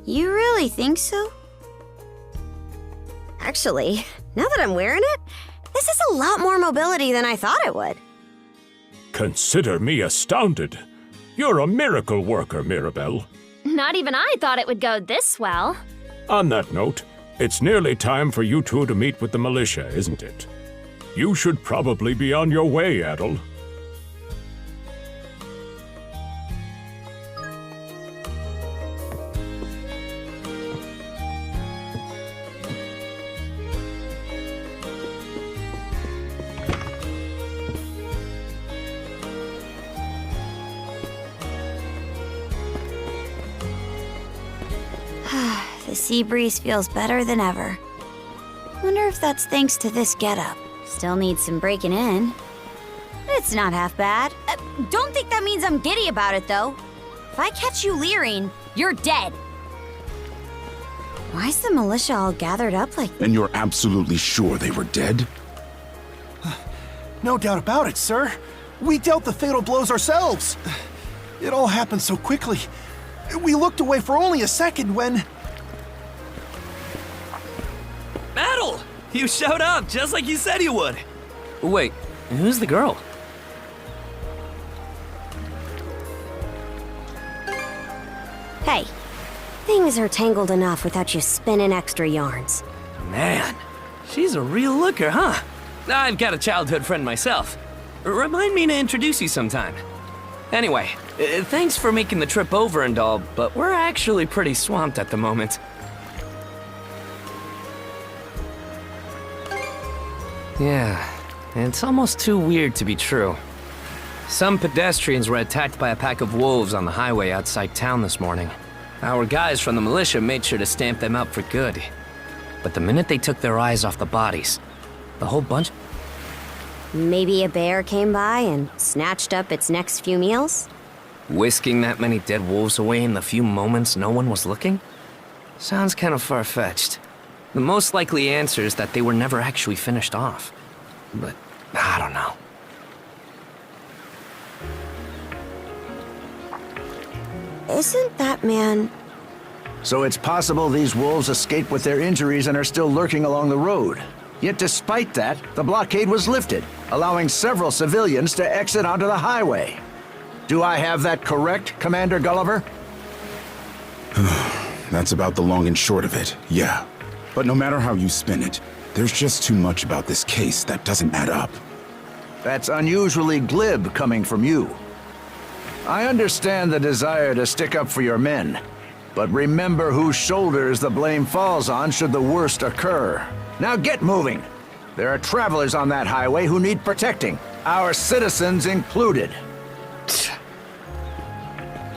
You really think so? Actually, now that I'm wearing it, this is a lot more mobility than I thought it would. Consider me astounded. You're a miracle worker, Mirabelle. Not even I thought it would go this well. On that note, it's nearly time for you two to meet with the militia, isn't it? You should probably be on your way, Adel. The sea breeze feels better than ever. Wonder if that's thanks to this getup. Still needs some breaking in. It's not half bad. Don't think that means I'm giddy about it, though. If I catch you leering, you're dead. Why's the militia all gathered up like that? And you're absolutely sure they were dead? No doubt about it, sir. We dealt the fatal blows ourselves. It all happened so quickly. We looked away for only a second when... Battle! You showed up just like you said you would. Wait, who's the girl? Hey, things are tangled enough without you spinning extra yarns. Man, she's a real looker, huh? I've got a childhood friend myself. Remind me to introduce you sometime. Anyway, thanks for making the trip over and all, but we're actually pretty swamped at the moment. Yeah, it's almost too weird to be true. Some pedestrians were attacked by a pack of wolves on the highway outside town this morning. Our guys from the militia made sure to stamp them out for good. But the minute they took their eyes off the bodies, the whole bunch... Maybe a bear came by and snatched up its next few meals? Whisking that many dead wolves away in the few moments no one was looking? Sounds kind of far-fetched. The most likely answer is that they were never actually finished off. But, I don't know. Isn't that man... So it's possible these wolves escaped with their injuries and are still lurking along the road. Yet despite that, the blockade was lifted, allowing several civilians to exit onto the highway. Do I have that correct, Commander Gulliver? That's about the long and short of it, yeah. But no matter how you spin it, there's just too much about this case that doesn't add up. That's unusually glib coming from you. I understand the desire to stick up for your men, but remember whose shoulders the blame falls on should the worst occur. Now get moving. There are travelers on that highway who need protecting, our citizens included.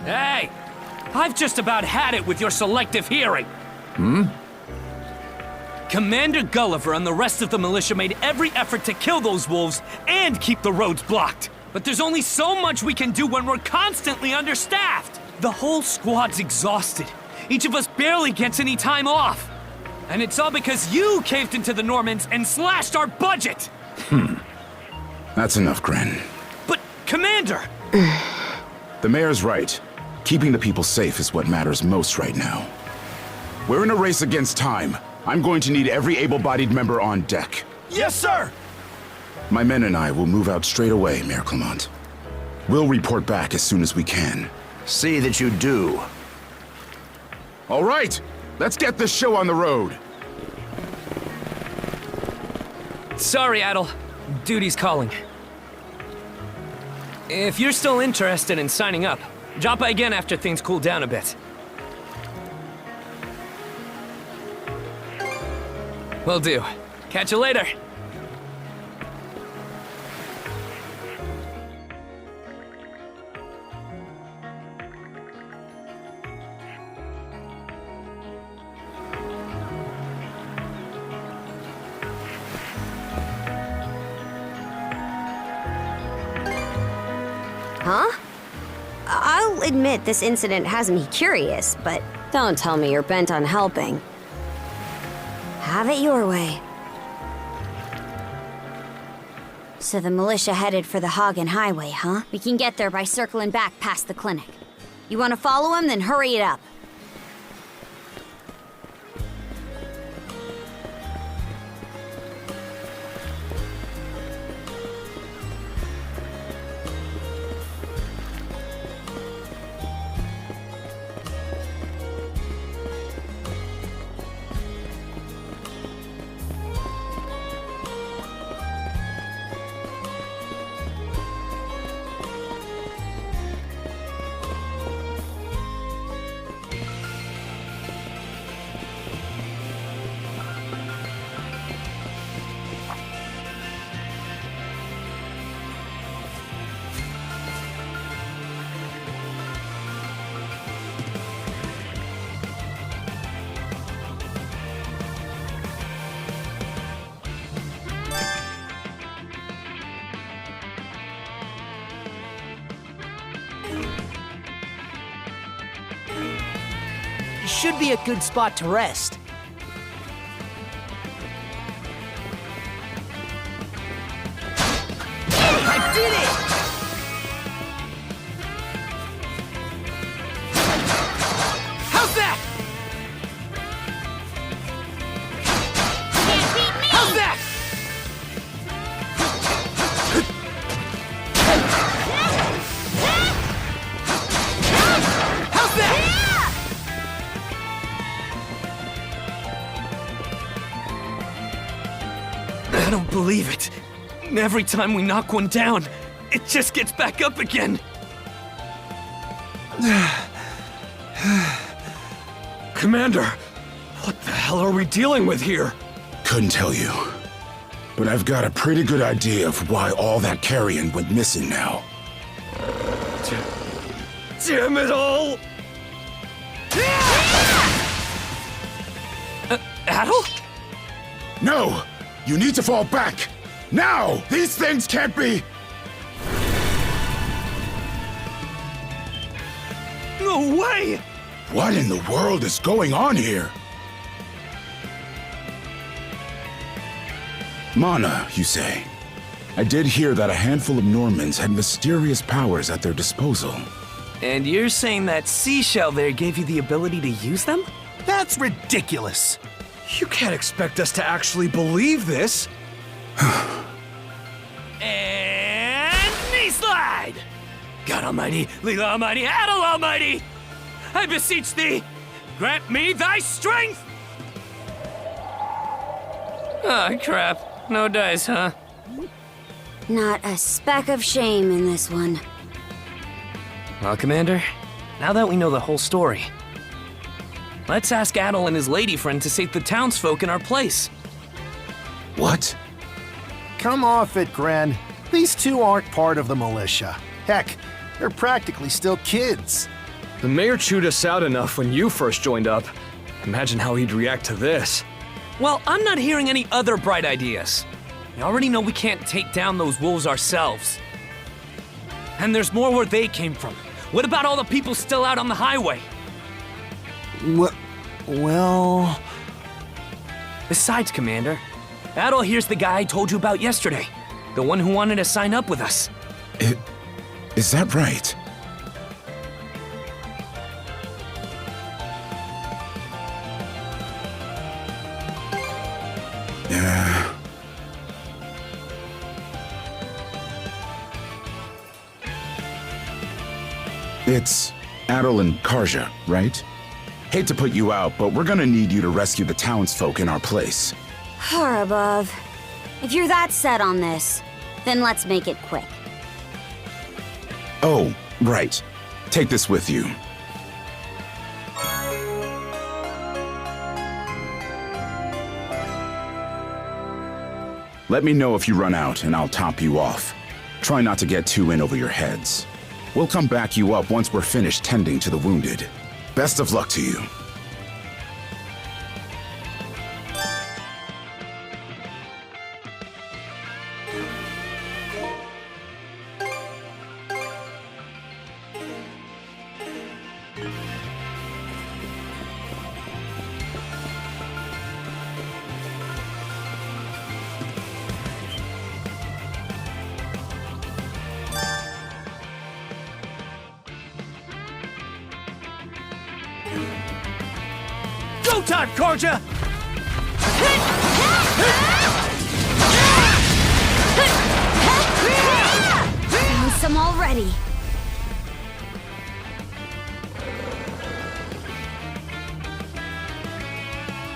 Hey! I've just about had it with your selective hearing. Commander Gulliver and the rest of the militia made every effort to kill those wolves and keep the roads blocked. But there's only so much we can do when we're constantly understaffed. The whole squad's exhausted. Each of us barely gets any time off. And it's all because you caved into the Normans and slashed our budget! That's enough, Gren. But, Commander! The mayor's right. Keeping the people safe is what matters most right now. We're in a race against time. I'm going to need every able-bodied member on deck. Yes, sir! My men and I will move out straight away, Mayor Clement. We'll report back as soon as we can. See that you do. All right, let's get this show on the road. Sorry, Adel. Duty's calling. If you're still interested in signing up, drop by again after things cool down a bit. Will do. Catch you later. Huh? I'll admit this incident has me curious, but don't tell me you're bent on helping. Have it your way. So the militia headed for the Hagen Highway, huh? We can get there by circling back past the clinic. You want to follow him? Then hurry it up. Should be a good spot to rest. I did it! believe it. Every time we knock one down, it just gets back up again. Commander, what the hell are we dealing with here? Couldn't tell you. But I've got a pretty good idea of why all that carrion went missing now. Damn it all! Adol? No! You need to fall back! Now! These things can't be... No way! What in the world is going on here? Mana, you say? I did hear that a handful of Normans had mysterious powers at their disposal. And you're saying that seashell there gave you the ability to use them? That's ridiculous. You can't expect us to actually believe this. And knee slide! God Almighty, Leela Almighty, Adol Almighty! I beseech thee, grant me thy strength! Ah, crap. No dice, huh? Not a speck of shame in this one. Well, Commander, now that we know the whole story, let's ask Adol and his lady friend to save the townsfolk in our place. What? Come off it, Gren. These two aren't part of the militia. Heck, they're practically still kids. The mayor chewed us out enough when you first joined up. Imagine how he'd react to this. Well, I'm not hearing any other bright ideas. We already know we can't take down those wolves ourselves. And there's more where they came from. What about all the people still out on the highway? Well... Besides, Commander, Adol here's the guy I told you about yesterday. The one who wanted to sign up with us. Is that right? Yeah. It's Adol and Karja, right? Hate to put you out, but we're gonna need you to rescue the townsfolk in our place. Far above. If you're that set on this, then let's make it quick. Oh, right. Take this with you. Let me know if you run out, and I'll top you off. Try not to get too in over your heads. We'll come back you up once we're finished tending to the wounded. Best of luck to you. Go time, Karja! Found some already.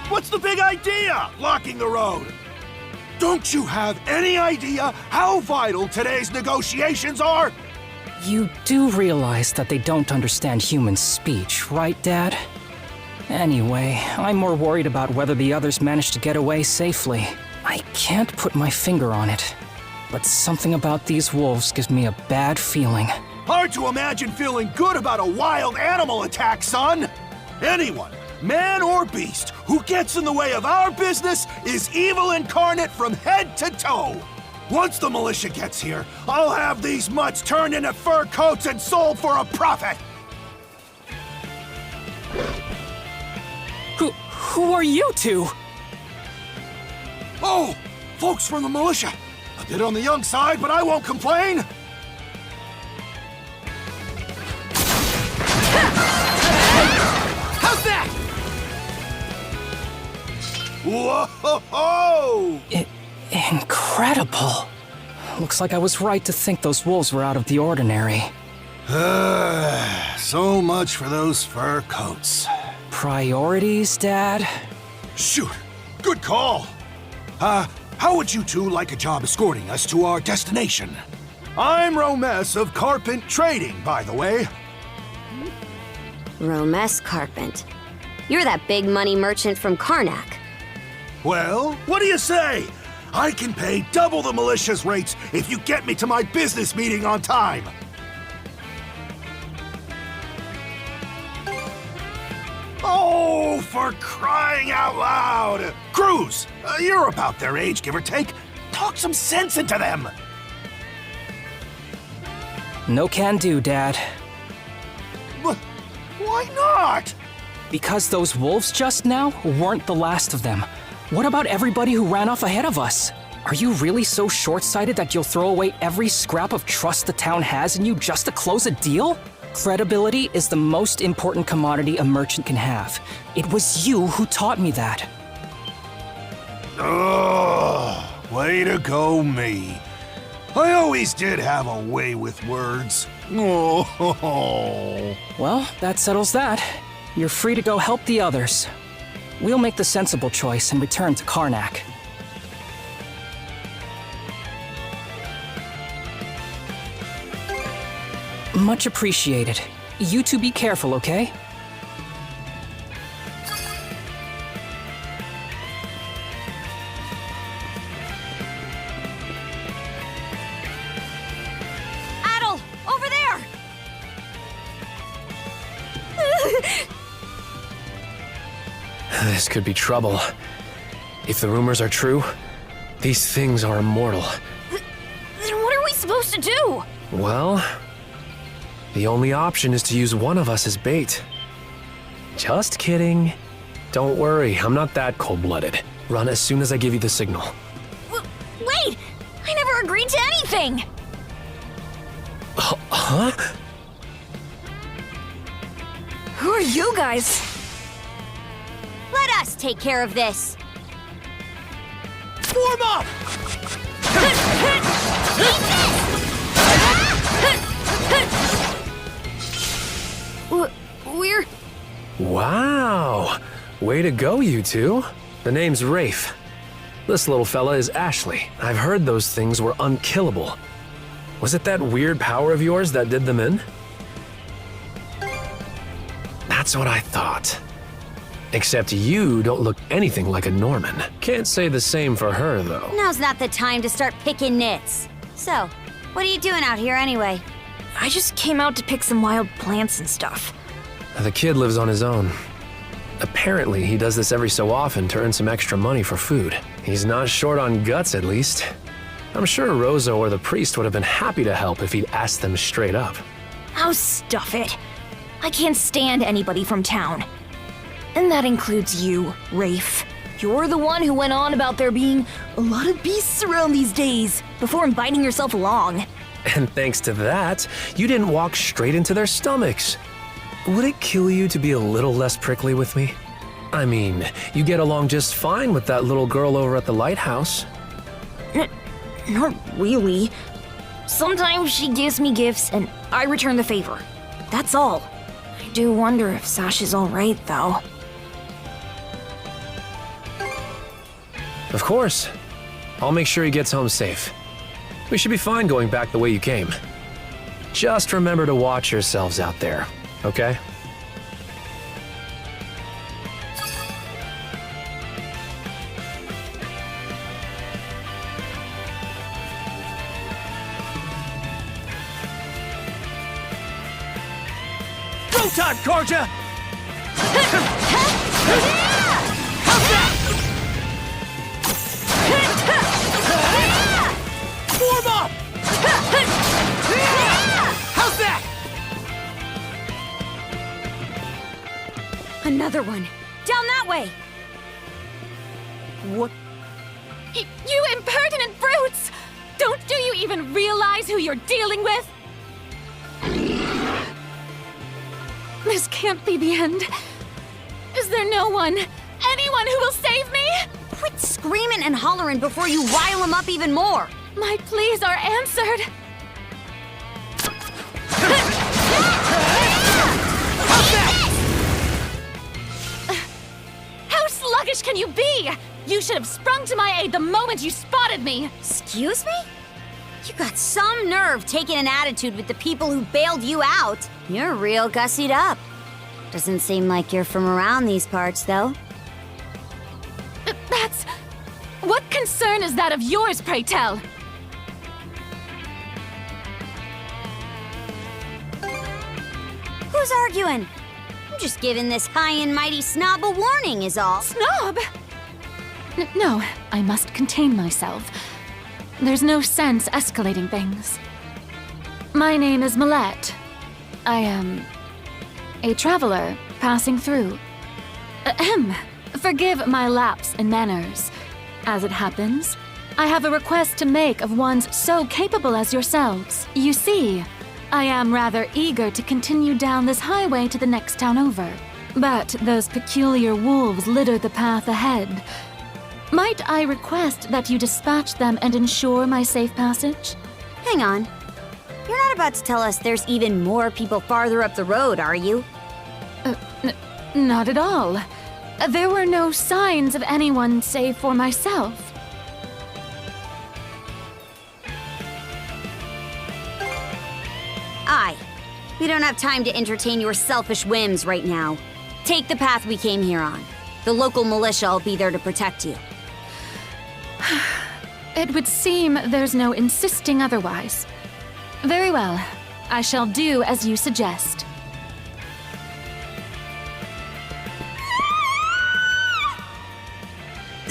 What's the big idea? Blocking the road. Don't you have any idea how vital today's negotiations are? You do realize that they don't understand human speech, right, Dad? Anyway, I'm more worried about whether the others managed to get away safely. I can't put my finger on it, but something about these wolves gives me a bad feeling. Hard to imagine feeling good about a wild animal attack, son! Anyone, man or beast, who gets in the way of our business is evil incarnate from head to toe! Once the militia gets here, I'll have these mutts turned into fur coats and sold for a profit! Who are you two? Oh, folks from the militia. A bit on the young side, but I won't complain. How's that? Whoa-ho-ho! Incredible. Looks like I was right to think those wolves were out of the ordinary. So much for those fur coats. Priorities, Dad? Shoot, good call. how would you two like a job escorting us to our destination? I'm Romes of Carpent Trading, by the way. Romes Carpent. You're that big money merchant from Karnak. Well, what do you say? I can pay double the militia's rates if you get me to my business meeting on time. Oh, for crying out loud! Cruz, you're about their age, give or take. Talk some sense into them. No can do, Dad. Why not? Because those wolves just now weren't the last of them. What about everybody who ran off ahead of us? Are you really so short-sighted that you'll throw away every scrap of trust the town has in you just to close a deal? Credibility is the most important commodity a merchant can have. It was you who taught me that. Ugh, way to go, me. I always did have a way with words. Oh. Well, that settles that. You're free to go help the others. We'll make the sensible choice and return to Karnak. Much appreciated. You two be careful, okay? Adel, over there! This could be trouble. If the rumors are true, these things are immortal. Then what are we supposed to do? Well, the only option is to use one of us as bait. Just kidding. Don't worry, I'm not that cold-blooded. Run as soon as I give you the signal. Wait! I never agreed to anything! Huh? Who are you guys? Let us take care of this. Form up! We're... Wow! Way to go, you two. The name's Rafe. This little fella is Ashley. I've heard those things were unkillable. Was it that weird power of yours that did them in? That's what I thought. Except you don't look anything like a Norman. Can't say the same for her, though. Now's not the time to start picking nits. So, what are you doing out here anyway? I just came out to pick some wild plants and stuff. The kid lives on his own. Apparently, he does this every so often to earn some extra money for food. He's not short on guts, at least. I'm sure Rozo or the priest would have been happy to help if he'd asked them straight up. Oh, stuff it. I can't stand anybody from town. And that includes you, Rafe. You're the one who went on about there being a lot of beasts around these days, before inviting yourself along. And thanks to that, you didn't walk straight into their stomachs. Would it kill you to be a little less prickly with me? I mean, you get along just fine with that little girl over at the lighthouse. Not really. Sometimes she gives me gifts and I return the favor. That's all. I do wonder if Sash is alright, though. Of course. I'll make sure he gets home safe. We should be fine going back the way you came. Just remember to watch yourselves out there, okay? Go time, Karja! Form up! How's that? Another one. Down that way. What? You impertinent brutes! Don't you even realize who you're dealing with? This can't be the end. Is there no one, anyone who will save me? Quit screaming and hollering before you rile them up even more. My pleas are answered. How sluggish can you be? You should have sprung to my aid the moment you spotted me! Excuse me? You got some nerve taking an attitude with the people who bailed you out. You're real gussied up. Doesn't seem like you're from around these parts, though. That's... What concern is that of yours, pray tell? Who's arguing? I'm just giving this high and mighty snob a warning is all. Snob? No, I must contain myself. There's no sense escalating things. My name is Millette. I am a traveler passing through. Ahem. Forgive my lapse in manners. As it happens, I have a request to make of ones so capable as yourselves. You see, I am rather eager to continue down this highway to the next town over. But those peculiar wolves litter the path ahead. Might I request that you dispatch them and ensure my safe passage? Hang on. You're not about to tell us there's even more people farther up the road, are you? Not at all. There were no signs of anyone save for myself. Aye. We don't have time to entertain your selfish whims right now. Take the path we came here on. The local militia will be there to protect you. It would seem there's no insisting otherwise. Very well. I shall do as you suggest.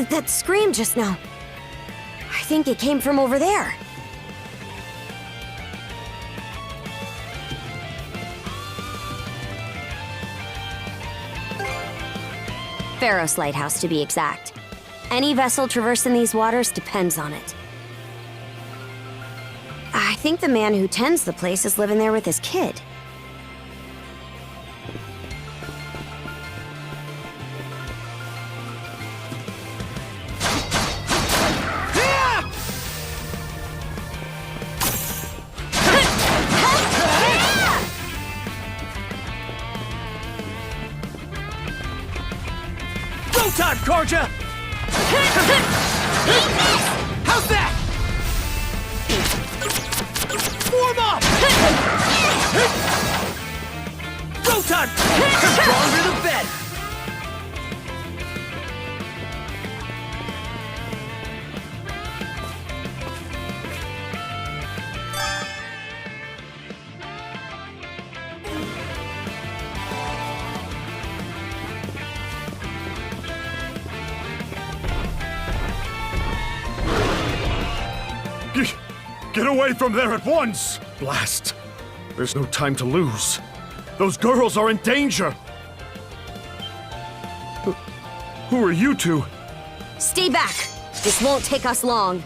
That scream just now. I think it came from over there. Pharos Lighthouse, to be exact. Any vessel traversing these waters depends on it. I think the man who tends the place is living there with his kid. Go time, Karja! How's that? Warm up! Go time! Stronger the better! Get away from there at once! Blast! There's no time to lose. Those girls are in danger! Who are you two? Stay back! This won't take us long.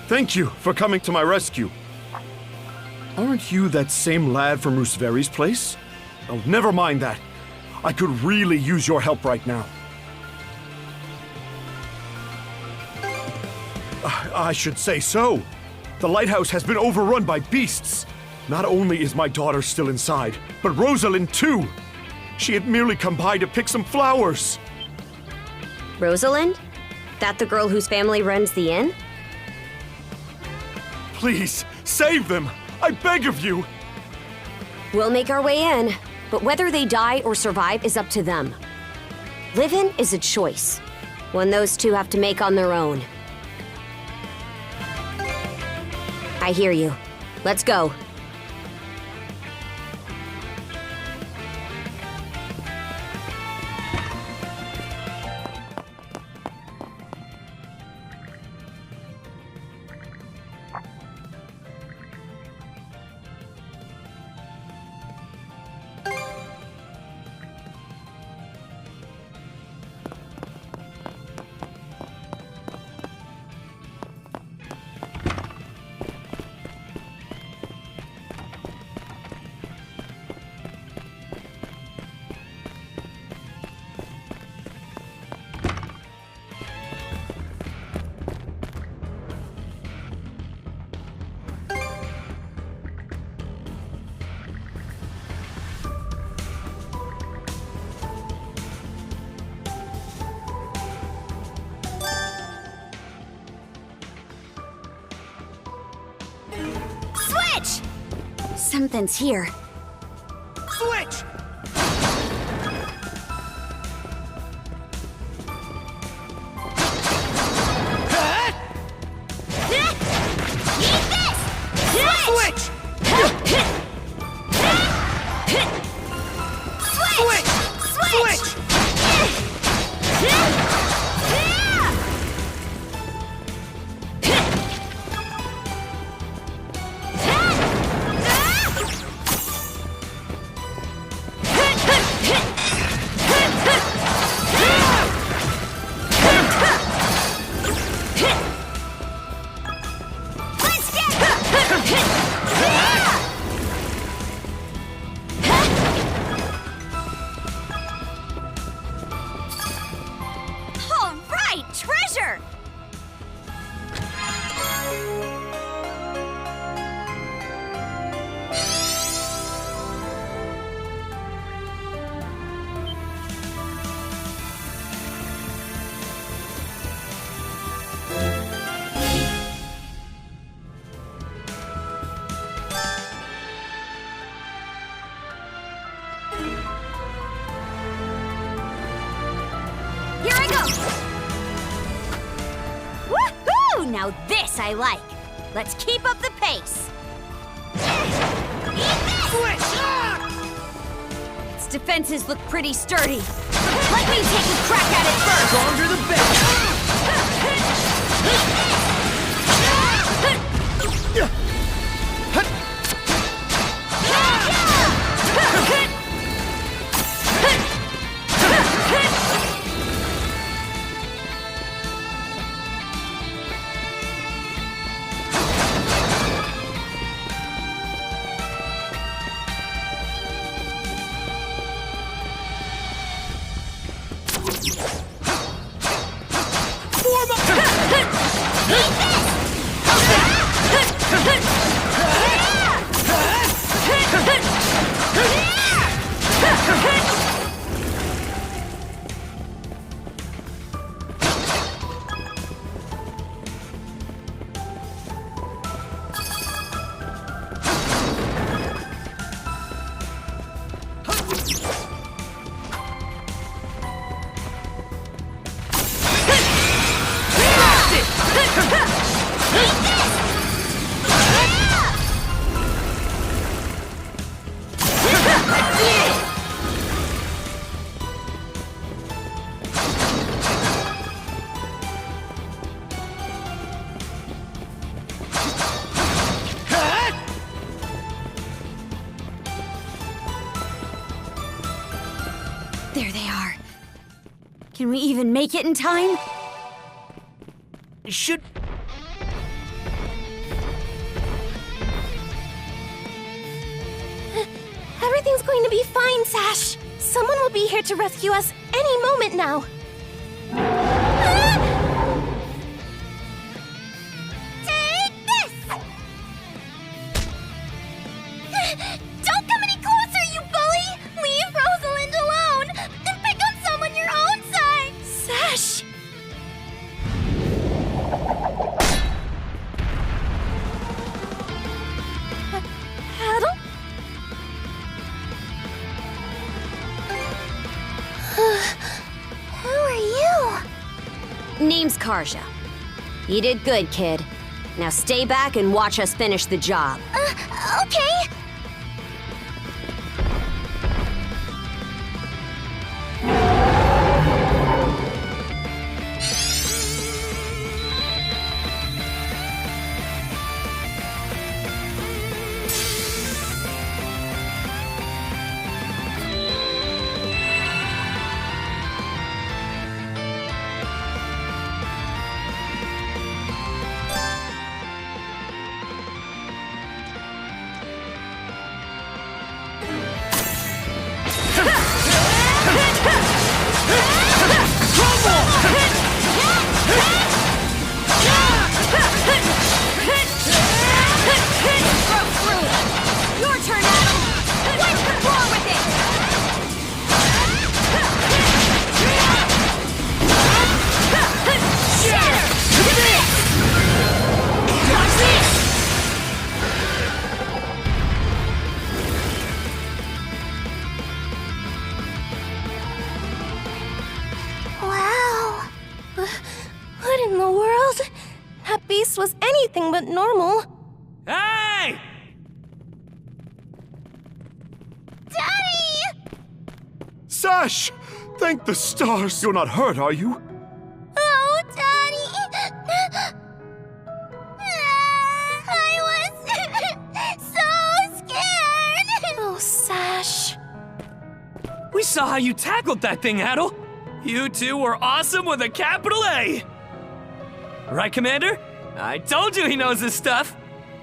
Thank you for coming to my rescue. Aren't you that same lad from Rooseveri's place? Oh, never mind that. I could really use your help right now. I should say so. The lighthouse has been overrun by beasts. Not only is my daughter still inside, but Rosalind too. She had merely come by to pick some flowers. Rosalind? That the girl whose family runs the inn? Please, save them! I beg of you! We'll make our way in, but whether they die or survive is up to them. Living is a choice, one those two have to make on their own. I hear you. Let's go. Something's here. Switch! Switch! Switch! All right, treasure! Here I go! Woohoo! Now this I like. Let's keep up the pace. Switch! Its defenses look pretty sturdy. Let me take a crack at it first! Under the There they are. Can we even make it in time? Should... Everything's going to be fine, Sash. Someone will be here to rescue us any moment now. Take this! Don't come any closer, you bully! Leave Rosalind alone! And pick on someone your own size! Sash! Adel? Who are you? Name's Karja. You did good, kid. Now stay back and watch us finish the job. Okay. That beast was anything but normal. Hey! Daddy! Sash! Thank the stars you're not hurt, are you? Oh, Daddy! I was so scared! Oh, Sash. We saw how you tackled that thing, Adol. You two were awesome with a capital A. Right, Commander? I told you he knows his stuff.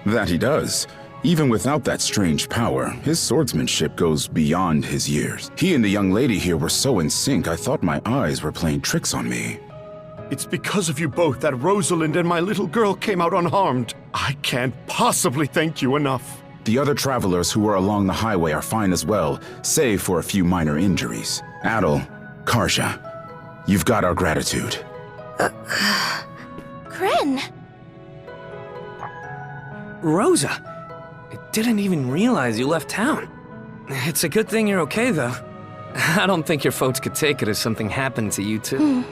That he does. Even without that strange power, his swordsmanship goes beyond his years. He and the young lady here were so in sync, I thought my eyes were playing tricks on me. It's because of you both that Rosalind and my little girl came out unharmed. I can't possibly thank you enough. The other travelers who were along the highway are fine as well, save for a few minor injuries. Adol, Karja, you've got our gratitude. Gren. Rosa, I didn't even realize you left town. It's a good thing you're okay, though. I don't think your folks could take it if something happened to you, too.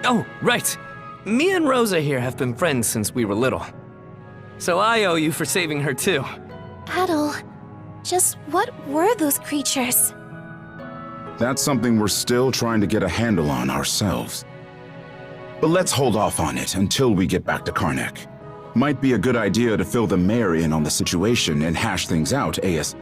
Oh, right. Me and Rosa here have been friends since we were little. So I owe you for saving her, too. Adol, just what were those creatures? That's something we're still trying to get a handle on ourselves. But let's hold off on it until we get back to Karnak. Might be a good idea to fill the mayor in on the situation and hash things out AS.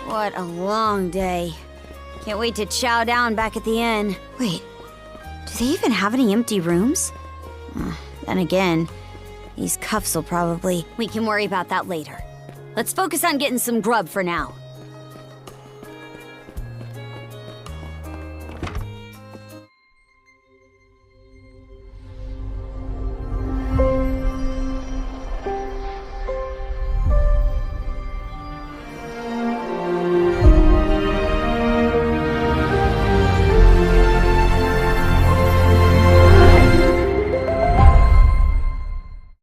What a long day. Can't wait to chow down back at the inn. Wait, do they even have any empty rooms? Then again, these cuffs will probably... We can worry about that later. Let's focus on getting some grub for now.